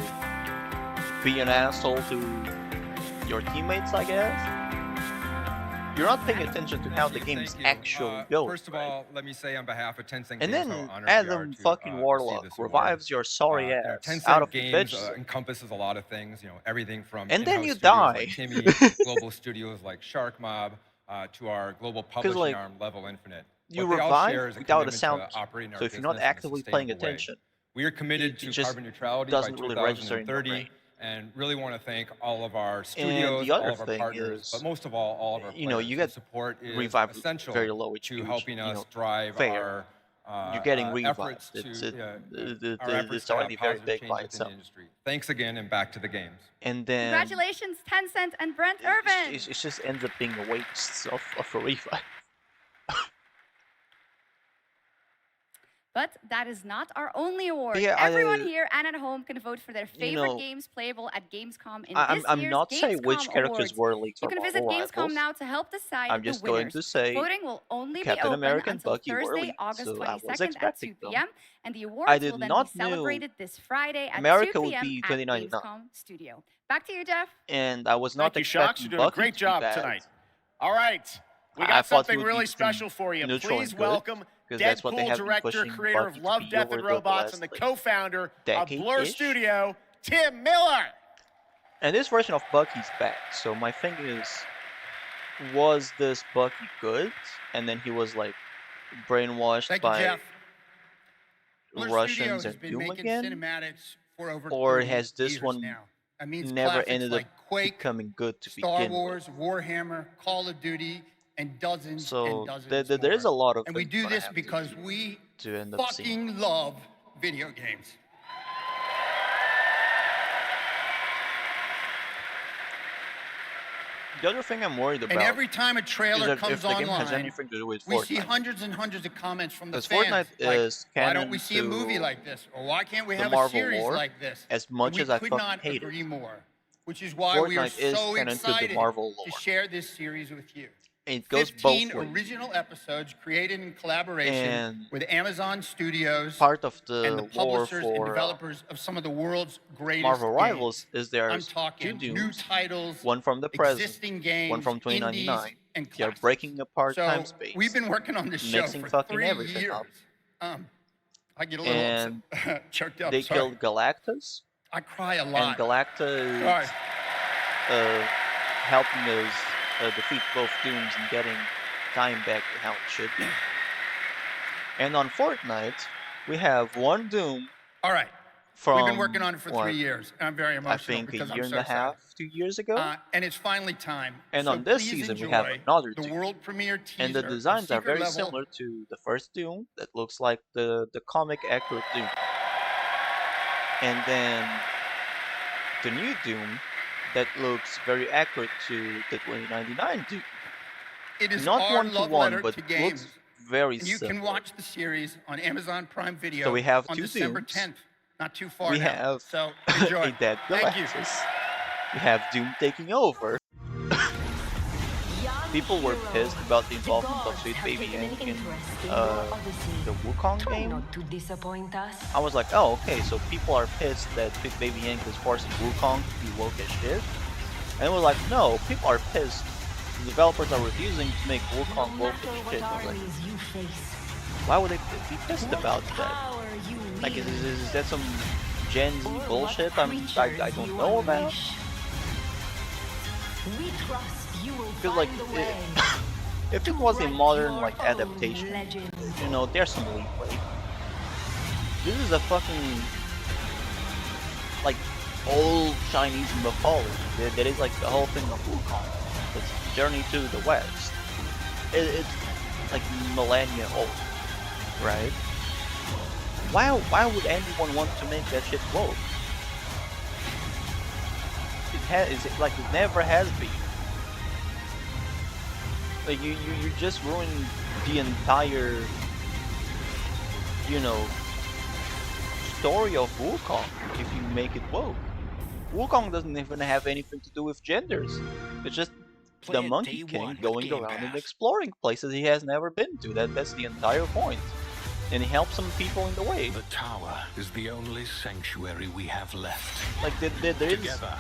be an asshole to your teammates, I guess. You're not paying attention to how the game is actually going. First of all, let me say on behalf of Tencent And Games then how honored we are Adam to fucking receive Warlock this award. revives your sorry ass Tencent out of the Games bitch. encompasses a lot of things, everything from And then in-house you studios die. like Timmy, global studios like Shark Mob, to our global publishing like, arm, Level Infinite. You What they all share revive is a without a commitment sound to cue. operating our So if you're not business in a actively paying sustainable way. attention, We are committed it to just carbon neutrality doesn't by really register in your 2030, brain. and really want to thank all of our And studios, the all other of our thing partners, is, but most of all of our you know, players. you Their get support is revived essential very low HP, to which, helping you us know, drive fair. You're getting revived. efforts It's to already have very positive big change by within itself. the industry. Thanks again, and back to the games. And then Congratulations, Tencent and Brent Irvin. it just ends up being a waste of a revive. But that is not our only award. Yeah, Everyone here and at home can vote for their favorite know, games playable at Gamescom in I'm this I'm year's not saying Gamescom which characters Awards. were leaked You for can visit Marvel Gamescom Rivals. now to help decide I'm just the winners. going to say Voting will only Captain be open America and until Bucky were Thursday, leaked, August so I was 22nd at expecting 2 them. p.m. And the I awards did will then not be know celebrated this Friday at America 2 would p.m. be at 2099. Gamescom Studio. Back to you, Jeff. And I was not Thank you, Shocks. expecting You're doing a Bucky great to be job bad. tonight. All right. We I got thought he something would be really between special for you. neutral Please and good, welcome because that's what they Deadpool have been director, pushing creator Bucky of to Love, be Death, over and the Robots, and the last, co-founder of decade-ish. Blur Studio, Tim Miller. And this version of Bucky's back. So my thing is, was this Bucky good? And then he was like brainwashed by Russians and Doom again? Or has this one never ended up becoming good to Star begin Wars, Warhammer, Call of Duty, and dozens so and dozens there is a lot of and we things do that I this have because we to end up seeing. fucking love video games. The other thing I'm worried about And every time a is trailer that comes if the game has online, anything to do with we Fortnite. see hundreds and hundreds of comments from the Because fans. Fortnite Like, is why canon don't we see a movie to like this? Or why can't we the have Marvel a series lore, like this? as much And as I we could fucking not hate agree it. more. Which is why we are Fortnite is so canon to the excited Marvel lore. to share this series with you. It goes 15 both ways. original episodes created in collaboration And with Amazon Studios part of and the the lore publishers and for developers of some of the world's greatest Marvel games. Rivals is there's I'm talking two new Dooms, titles, one from the present, existing games, one from indies, 2099. and They're classics. breaking apart So time space, we've been working on this show mixing for fucking 3 everything years. up. I get a little And upset, choked up. they sorry. killed Galactus, I cry a and lot. Galacta is Sorry. helping us defeat both Dooms and getting time back to how it should be. And on Fortnite, we have one Doom. All right. From We've been working on it for what, 3 years. And I'm very emotional I think because a year I'm and so a half, sad. 2 years ago. And it's finally time. And So on this please season, enjoy we have another the Doom. world premiere teaser And the of designs are Secret very Level. similar to the first Doom, that looks like the comic accurate Doom. And then the new Doom that looks very accurate to the 2099 Doom. It is Not our one to love one, letter but to games. looks very And you similar. can watch the series on Amazon Prime Video So we have on two December Dooms. 10th. Not too far We now. have So enjoy. a dead Thank you. Galactus. We have Doom taking over. People were pissed about the involvement of Sweet Baby Inc. in the Wukong game. I was like, oh, okay, so people are pissed that Sweet Baby Inc. is forcing Wukong to be woke as shit. And we're like, no, people are pissed. The developers are refusing to make Wukong woke as shit. I was like, why would they be pissed about that? Like, is that some Gen Z bullshit I don't know about? Because like, if it was a modern like adaptation, you know, there's some leeway. This is a fucking like old Chinese mythology. That is like the whole thing of Wukong. It's Journey to the West. It's like millennia old, right? Why would anyone want to make that shit woke? It never has been. Like you just ruined the entire, you know, story of Wukong if you make it woke. Wukong doesn't even have anything to do with genders. It's just the Monkey King going around and exploring places he has never been to. That's the entire point. And he helps some people in the way. The tower is the only sanctuary we have left. Like there is Together,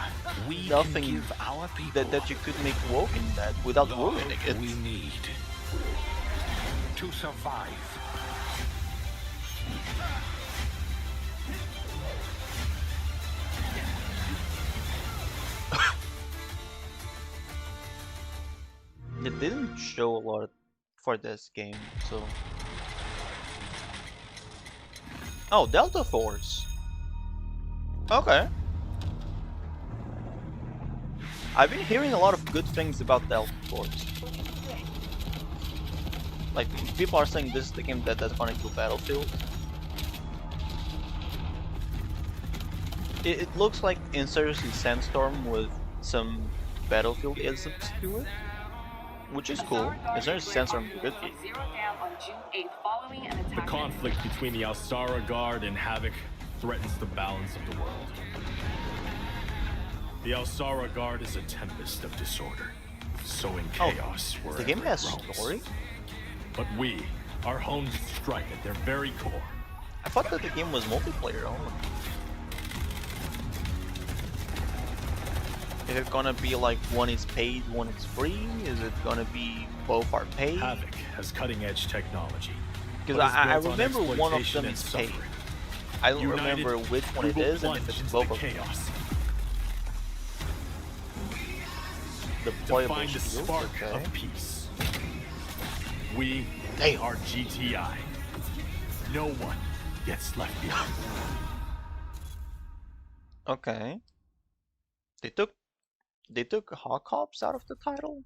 we nothing can give our people that you could make woke in that without ruining it. we need to survive. It didn't show a lot for this game, so Oh, Delta Force. Okay. I've been hearing a lot of good things about Delta Force. Like, people are saying this is the game that's gonna kill Battlefield. It looks like Insurgency Sandstorm with some Battlefield-isms to it, which is cool. Insurgency Sandstorm is a good game. The conflict between the Alsara Guard and Havoc threatens the balance of the world. The Alsara Guard is a tempest of disorder, sowing chaos wherever the game has it roams. story? But we are honed to strike at their very core. I thought that the game was multiplayer only. Is it gonna be like one is paid, one is free? Is it gonna be both are paid? Havoc has cutting-edge technology. Because I remember one of them is paid. I don't remember which one it is and if it's both of them. The playable Find the shield, spark okay. of peace. We are GTI. No one gets left behind. Okay. They took Hawk Hops out of the title?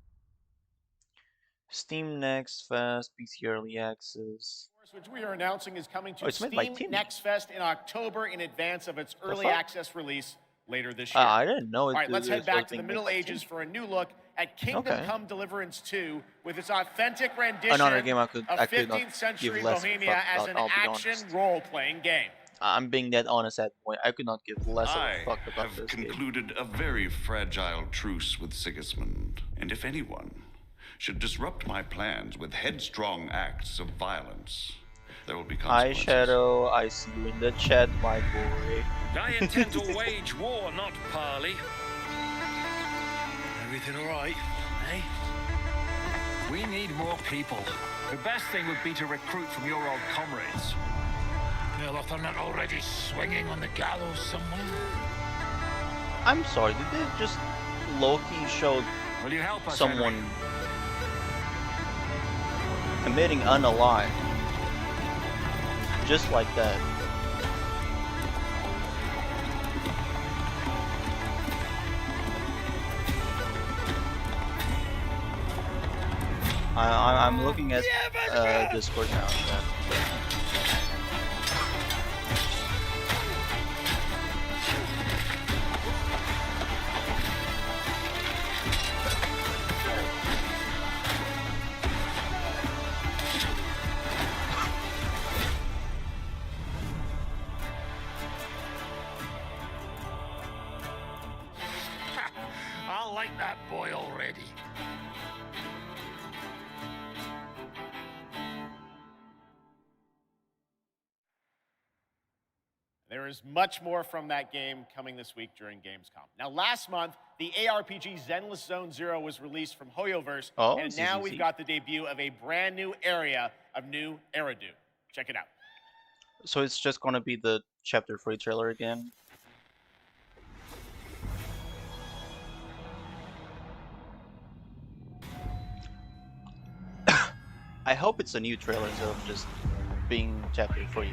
Steam Next Fest, PC Early Access. Which we are announcing is coming to Oh, it's made by Steam Team. Next Fest in October in advance of its early fuck? access release later this year. I didn't know it. All right, let's it head was back to the being Middle made by Ages Team. for a new look at Kingdom Okay. Come Deliverance 2 with its authentic rendition Another game I could of not 15th century give less of a Bohemia fuck as about, an I'll be action honest. role-playing game. I'm being that honest at point. I could not give less of I a fuck about have this game. concluded a very fragile truce with Sigismund, and if anyone should disrupt my plans with headstrong acts of violence, there will be Hi consequences. Shadow, I see you in the chat, my boy. I intend to wage war, not parley. Everything all right, eh? We need more people. The best thing would be to recruit from your old comrades. Well, if they're not already swinging on the gallows somewhere. I'm sorry, did they just low-key show Will you help us, someone committing unalive? Just like that. I'm looking at Discord now. I like that boy already. There is much more from that game coming this week during Gamescom. Now, last month, the ARPG Zenless Zone Zero was released from Hoyoverse, and now we've got the debut of a brand new area of New Eridu. Check it out. So it's just gonna be the Chapter 3 trailer again? I hope it's a new trailer instead of just being Chapter 3.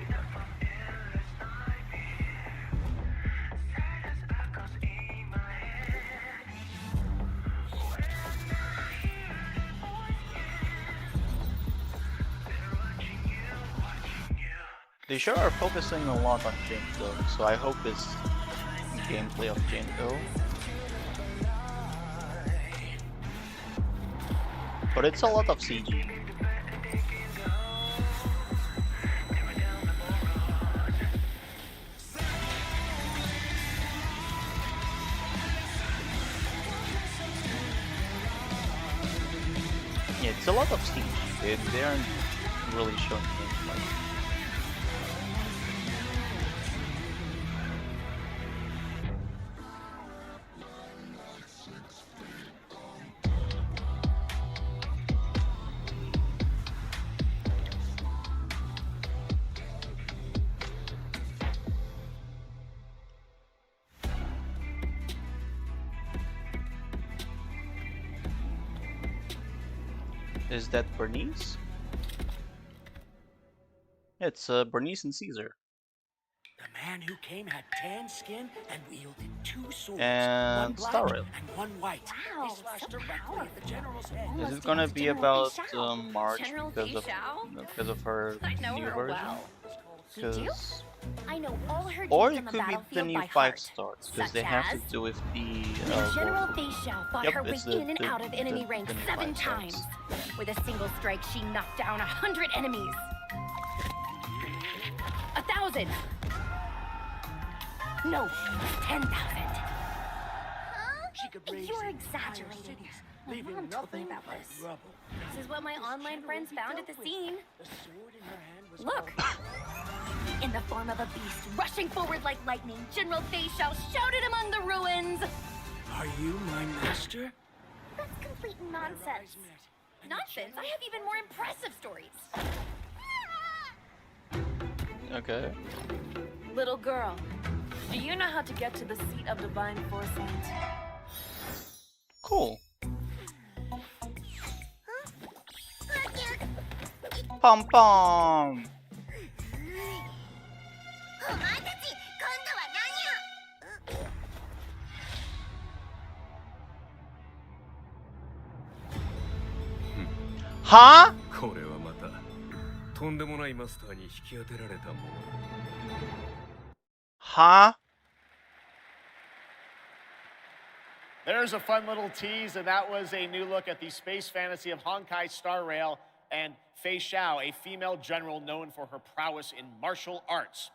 They sure are focusing a lot on Jinko, so I hope it's gameplay of Jinko. But it's a lot of CG. Yeah, it's a lot of CG. They aren't really showing gameplay. Is that Bernice? It's Bernice and Caesar. man who came had tan skin and wielded 2 swords, And one black Star Rail. and one white. Wow, They slashed so directly at the general's head. Is it gonna be about March General because of her I know new her version? well. You do? 'Cause- I know all her Or deeds it on the could be the battlefield new by 5 heart. stars because Such they have to as? do with the. When General Feixiao fought Yep, her way it's the- in and the- out of enemy the- ranks the new 7 5 stars. times. With a single strike, she knocked down 100 enemies. 1,000. No, 10,000. She could raise You're entire exaggerating. cities, My leaving mom told me nothing about but this. rubble. This is what my online friends found at the scene. The sword in her hand was Look! In the form of a beast, rushing forward like lightning, General Feixiao shouted among the ruins! Are you my master? That's complete nonsense. Nonsense? I have even more impressive stories. Okay. Little girl, do you know how to get to the seat of divine foresight? Cool. Pom pom. Huh? これはまたとんでもないマスターに引き当てられたもの。 Huh? There's a fun little tease, and that was a new look at the space fantasy of Honkai Star Rail and Fei Xiao, a female general known for her prowess in martial arts.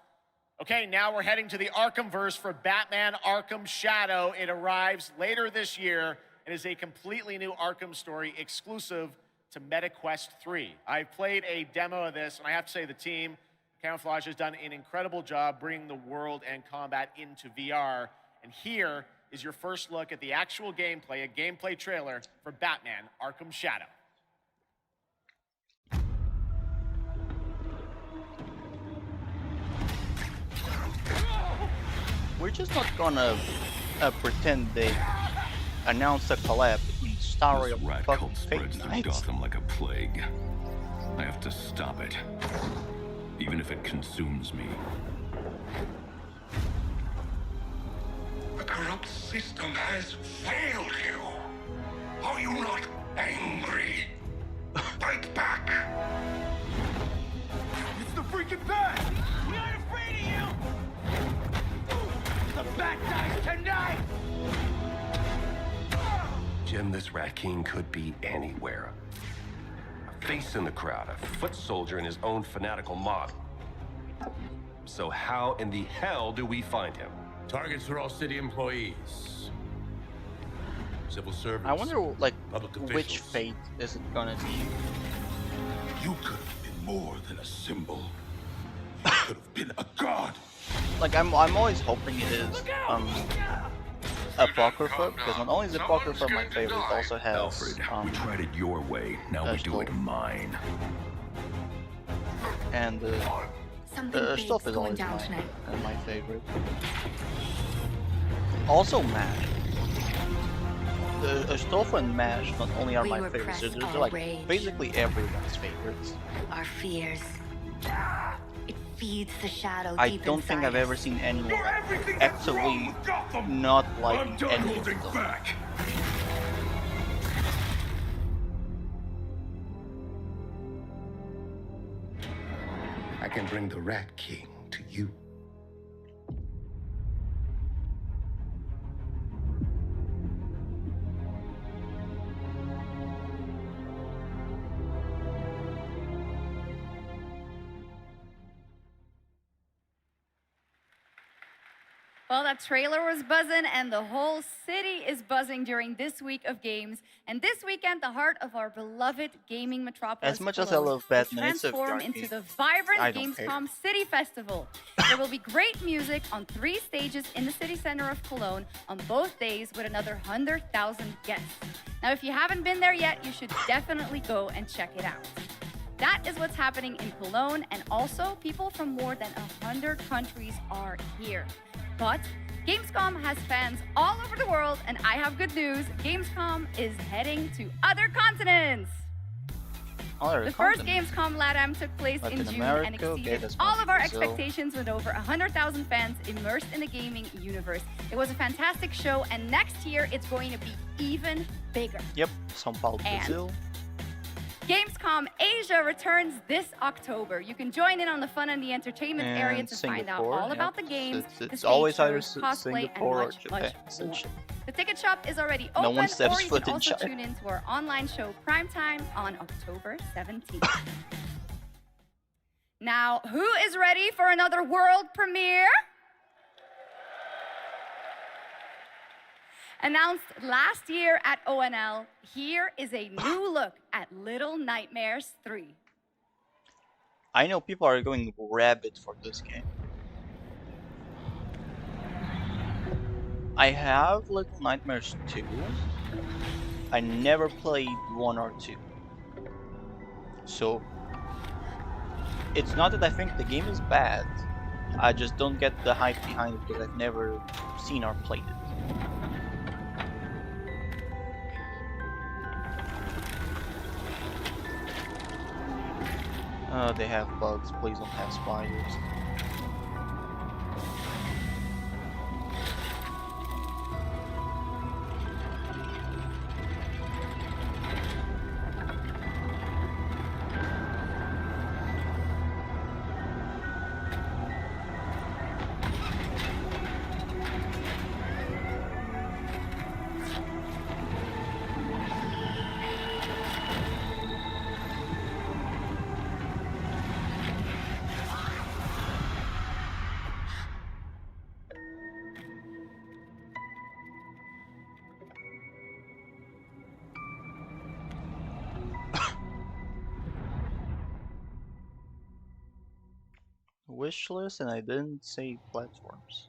Okay, now we're heading to the Arkhamverse for Batman Arkham Shadow. It arrives later this year. It is a completely new Arkham story exclusive to MetaQuest 3. I've played a demo of this, and I have to say the team, Camouflage, has done an incredible job bringing the world and combat into VR. And here is your first look at the actual gameplay, a gameplay trailer for Batman Arkham Shadow. We're just not gonna pretend they announced a collab between Star Rail and rat fucking cult Fate spreads through Night. Gotham like a plague. I have to stop it, even if it consumes me. The corrupt system has failed you. Are you not angry? Fight back. It's the freaking bat! We aren't afraid of you! The bat dies tonight! Jim, this Rat King could be anywhere. A face in the crowd, a foot soldier in his own fanatical mob. So how in the hell do we find him? Targets are all city employees. Civil servants. I wonder, like, public which officials. Fate is it gonna be? You could have been more than a symbol. You could have been a god. Like, I'm always hoping it is Apocrypha, because not only is Apocrypha my favorite, it also has Alfred, we tried it your way. Now we do it mine. and Something Stuff big's is going always down tonight. my favorite. Also MASH. Stoff and MASH not only are We my repress favorites, they're our like rage. basically everyone's favorites. Our fears. It feeds the shadow I deep don't think inside I've ever seen anyone everything that's wrong actually with Gotham. not I'm liking done any of holding them. back. I can bring the Rat King to you. Well, that trailer was buzzing, and the whole city is buzzing during this week of games. And this weekend, the heart of our beloved gaming metropolis, As much as I Cologne, love will Batman, it's a transform VR into game. the vibrant I don't care. Gamescom City Festival. There will be great music on 3 stages in the city center of Cologne on both days with another 100,000 guests. Now, if you haven't been there yet, you should definitely go and check it out. That is what's happening in Cologne, and also people from more than 100 countries are here. But Gamescom has fans all over the world, and I have good news. Gamescom is heading to other continents. Other The first continents. Gamescom LATAM took place in Latin June America, and okay, exceeded that's all fine. of our Brazil. expectations with over 100,000 fans immersed in the gaming universe. It was a fantastic show, and next year it's going to be even bigger. Yep, São Paulo, And Brazil. Gamescom Asia returns this October. You can join in on the fun and the entertainment area And to find out Singapore, all yep. about the games, It's the stage always either shows, cosplay, Singapore or and much, Japan, much more. essentially. The ticket shop is already No open, one steps or you foot can in also China. tune in to our online show Primetime on October 17th. Now, who is ready for another world premiere? Announced last year at ONL, here is a new look at Little Nightmares 3. I know people are going rabid for this game. I have Little Nightmares 2. I never played 1 or 2. So, it's not that I think the game is bad. I just don't get the hype behind it because I've never seen or played it. They have bugs. Please don't have spiders. Wishlist, and I didn't say platforms.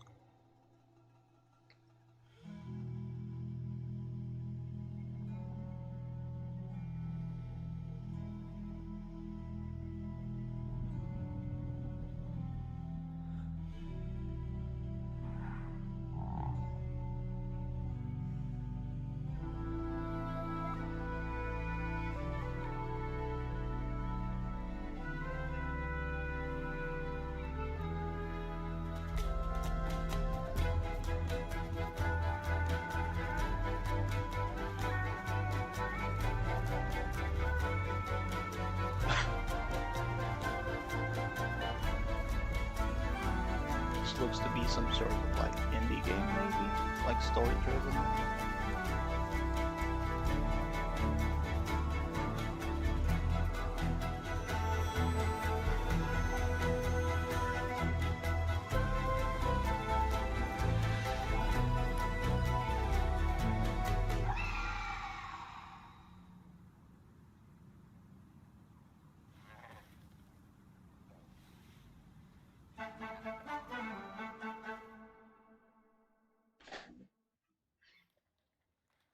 This looks to be some sort of like indie game, maybe, like story driven.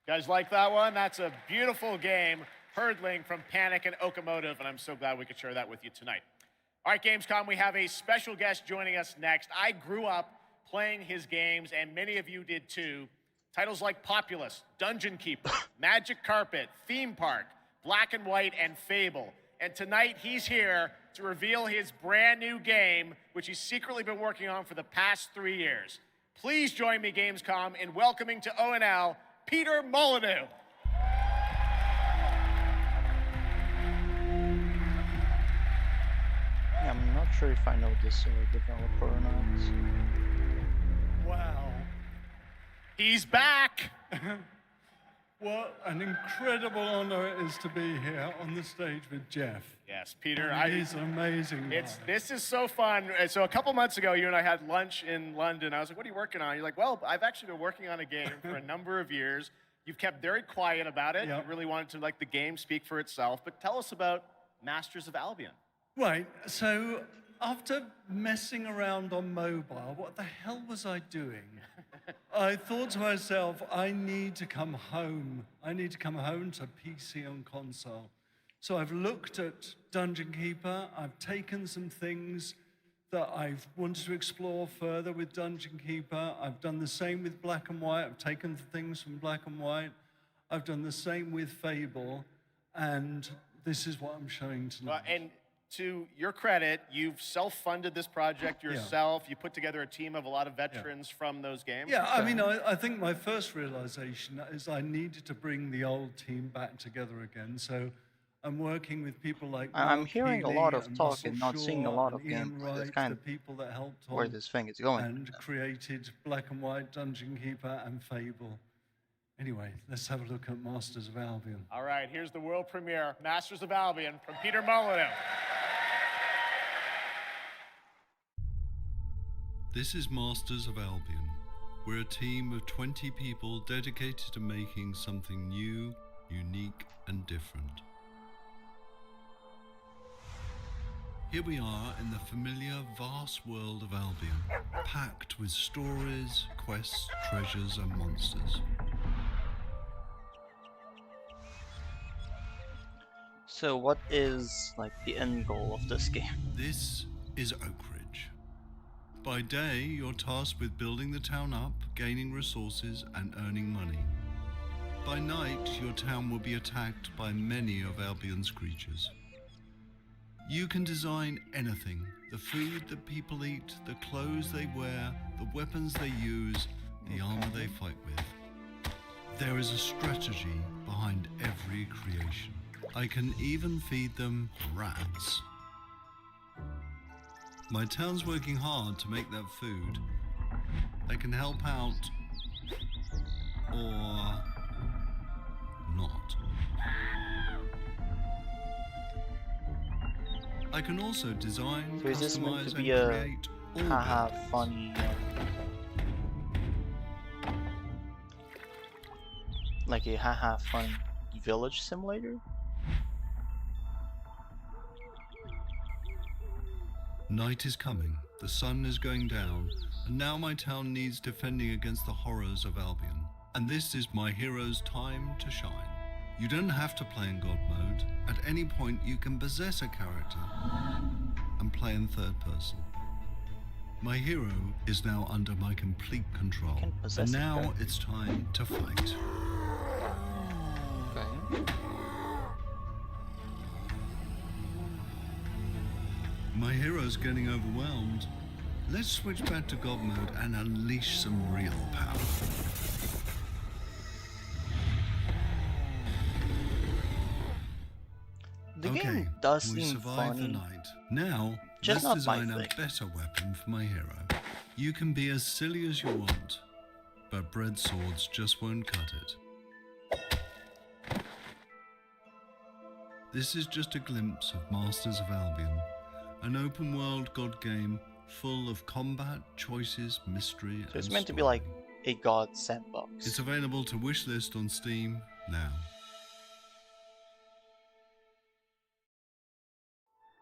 Guys like that one? That's a beautiful game, Hurdling from Panic and Okomotive, and I'm so glad we could share that with you tonight. All right, Gamescom, we have a special guest joining us next. I grew up playing his games, and many of you did too. Titles like Populous, Dungeon Keeper, Magic Carpet, Theme Park, Black and White, and Fable. And tonight he's here to reveal his brand new game, which he's secretly been working on for the past 3 years. Please join me, Gamescom, in welcoming to ONL, Peter Molyneux. Yeah, I'm not sure if I know this developer or not. Wow. He's back. What an incredible honor it is to be here on the stage with Jeff. Yes, Peter. He's an amazing guy. This is so fun. So a couple months ago, you and I had lunch in London. I was like, what are you working on? You're like, well, I've actually been working on a game for a number of years. You've kept very quiet about it. Yep. You really wanted to let the game speak for itself. But tell us about Masters of Albion. Right, so after messing around on mobile, what the hell was I doing? I thought to myself, I need to come home. I need to come home to PC and console. So I've looked at Dungeon Keeper. I've taken some things that I've wanted to explore further with Dungeon Keeper. I've done the same with Black and White. I've taken things from Black and White. I've done the same with Fable. And this is what I'm showing tonight. And to your credit, you've self-funded this project yourself. You put together a team of a lot of veterans from those games. Yeah, I mean, I think my first realization is I needed to bring the old team back together again. So I'm working with people like I'm hearing a lot of talk and not seeing a lot of Ian gameplay. Wright, That's kind the people that helped of where on this thing is going. and created Black and White, Dungeon Keeper, and Fable. Anyway, let's have a look at Masters of Albion. All right, here's the world premiere, Masters of Albion from Peter Molyneux. This is Masters of Albion. We're a team of 20 people dedicated to making something new, unique, and different. Here we are in the familiar, vast world of Albion, packed with stories, quests, treasures, and monsters. So what is like the end goal of this game? This is Oakridge. By day, you're tasked with building the town up, gaining resources, and earning money. By night, your town will be attacked by many of Albion's creatures. You can design anything: the food that people eat, the clothes they wear, the weapons they use, the armor they fight with. There is a strategy behind every creation. I can even feed them rats. My town's working hard to make that food. I can help out, or not. I can also design, So is this meant to customize, be and a create all haha builds. funny like a haha fun village simulator? Night is coming, the sun is going down, and now my town needs defending against the horrors of Albion. And this is my hero's time to shine. You don't have to play in God mode. At any point you can possess a character and play in third person. My hero is now under my complete control, and now it's time to fight. Okay. My hero's getting overwhelmed. Let's switch back to God mode and unleash some real power. The game does we seem survived funny. the night. Now, Just let's not my design a thing. better weapon for my hero. You can be as silly as you want, but bread swords just won't cut it. This is just a glimpse of Masters of Albion, an open-world God game full of combat, choices, mystery, So it's and meant to be story. like a god sandbox. It's available to wishlist on Steam now.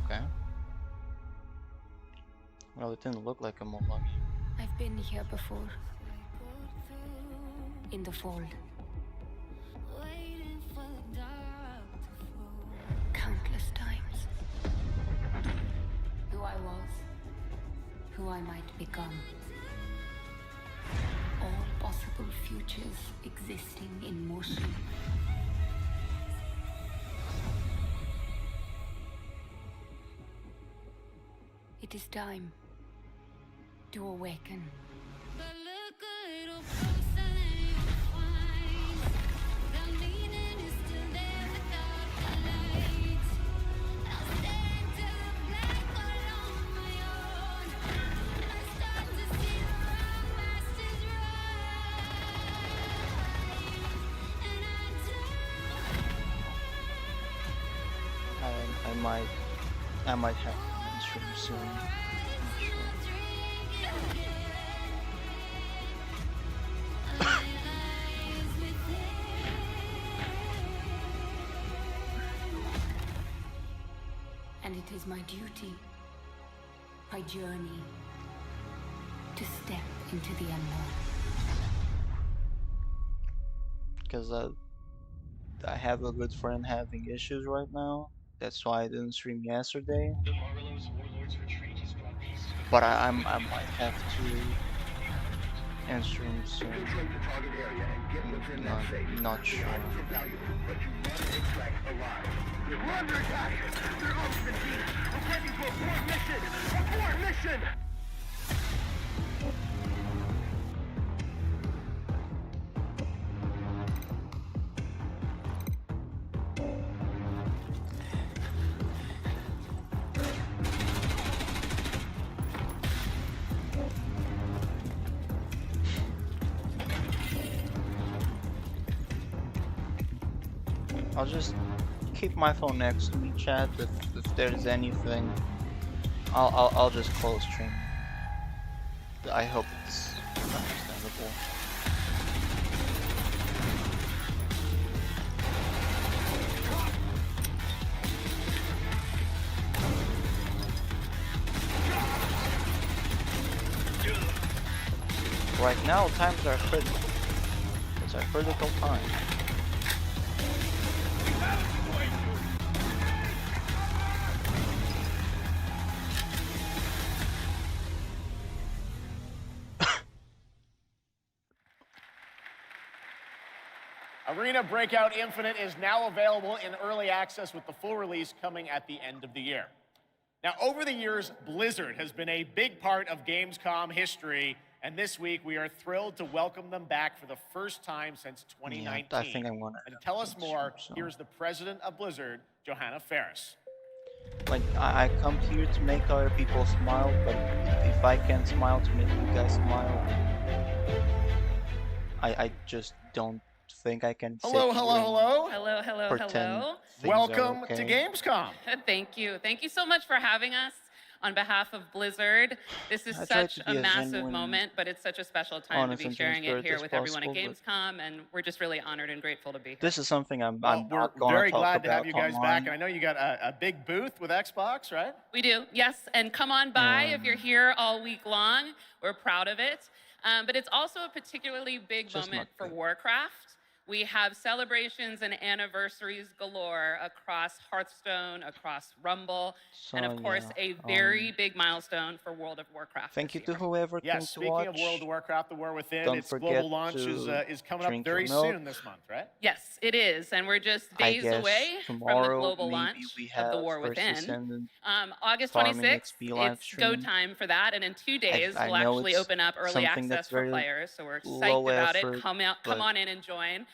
Okay. Well, it didn't look like a MOBA. I've been here before. In the fold. Countless times. Who I was. Who I might become. All possible futures existing in motion. It is time to awaken. I might have to stream soon. Not sure. And it is my duty, my journey, to step into the unknown. Because I have a good friend having issues right now. That's why I didn't stream yesterday. But I might have to end stream soon. Not sure. We're under attack! They're ultimate team! Reporting to abort mission! Abort mission! I'll just keep my phone next to me, chat. If there's anything, I'll just close stream. I hope it's understandable. Right now, times are critical. It's a critical time. Arena Breakout Infinite is now available in early access with the full release coming at the end of the year. Now, over the years, Blizzard has been a big part of Gamescom history, and this week we are thrilled to welcome them back for the first time since 2019. Yeah, I think I want and to tell us more, here's the president of Blizzard, Johanna Ferris. Like, I come here to make other people smile, but if I can't smile to make you guys smile, I just don't think I can. Hello, hello, Hello, hello, pretend hello. things are Welcome okay. to Gamescom. Thank you. Thank you so much for having us on behalf of Blizzard. This is I tried such to a be as massive genuine, moment, but it's such a special time to honest, be and sharing it transparent here as with everyone at possible, but Gamescom, and we're just really honored and grateful to be here. This is something I'm Well, not we're gonna very talk glad to have about you guys online. back, and I know you got a big booth with Xbox, right? We do, yes, and come on by if you're here all week long. We're proud of it. But it's also a particularly big Just moment not for Warcraft. We have celebrations and anniversaries galore across Hearthstone, across Rumble, and So, of course yeah, a very big milestone for World of Warcraft. Thank you this to year. whoever came Yes, to speaking watch. of World of Warcraft, The War Within, Don't its forget global launch to is coming up drink very your milk. soon this month, right? Yes, it is, and we're just I days guess away from the tomorrow global maybe launch we of have The War First Within. Descendant August farming 26th, XP live it's go stream. time for that, and in 2 days I we'll know actually it's open up early something access that's for very players, so we're low psyched about effort, it. Come but on in and join.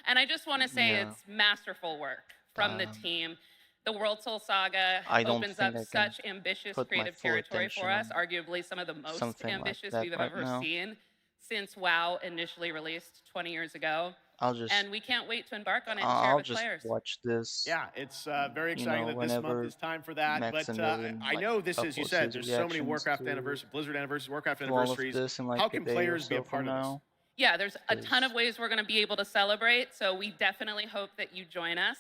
And I just want to say yeah. it's masterful work from the team. The World Soul Saga I don't opens think up I can such ambitious put my creative full territory for us, attention arguably some of the most something like ambitious that we've right ever now. seen since WoW initially released 20 years ago. I'll just And we can't wait to embark on it and share it I'll with just players. watch this. Yeah, it's very You exciting know, that this month whenever is time for that. But Maximilian, I know this, as you uploads said, his there's so many reactions Warcraft to- anniversaries, Blizzard anniversaries, Warcraft to all of anniversaries. this in like How a can day or players be a so from part of this? now. Yeah, there's a ton of ways we're going to be able to celebrate, so we definitely hope that you join us.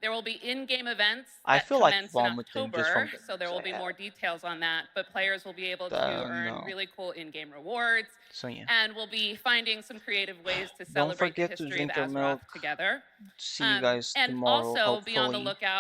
There will be in-game events I that feel like commence in vomiting just from October, so there will be more details on that, but players will be able to Don't earn know. really cool in-game rewards, So yeah. and we'll be finding some creative ways to Don't celebrate the forget to history of drink your Azeroth milk. together. See you guys and tomorrow. also be on the hopefully. lookout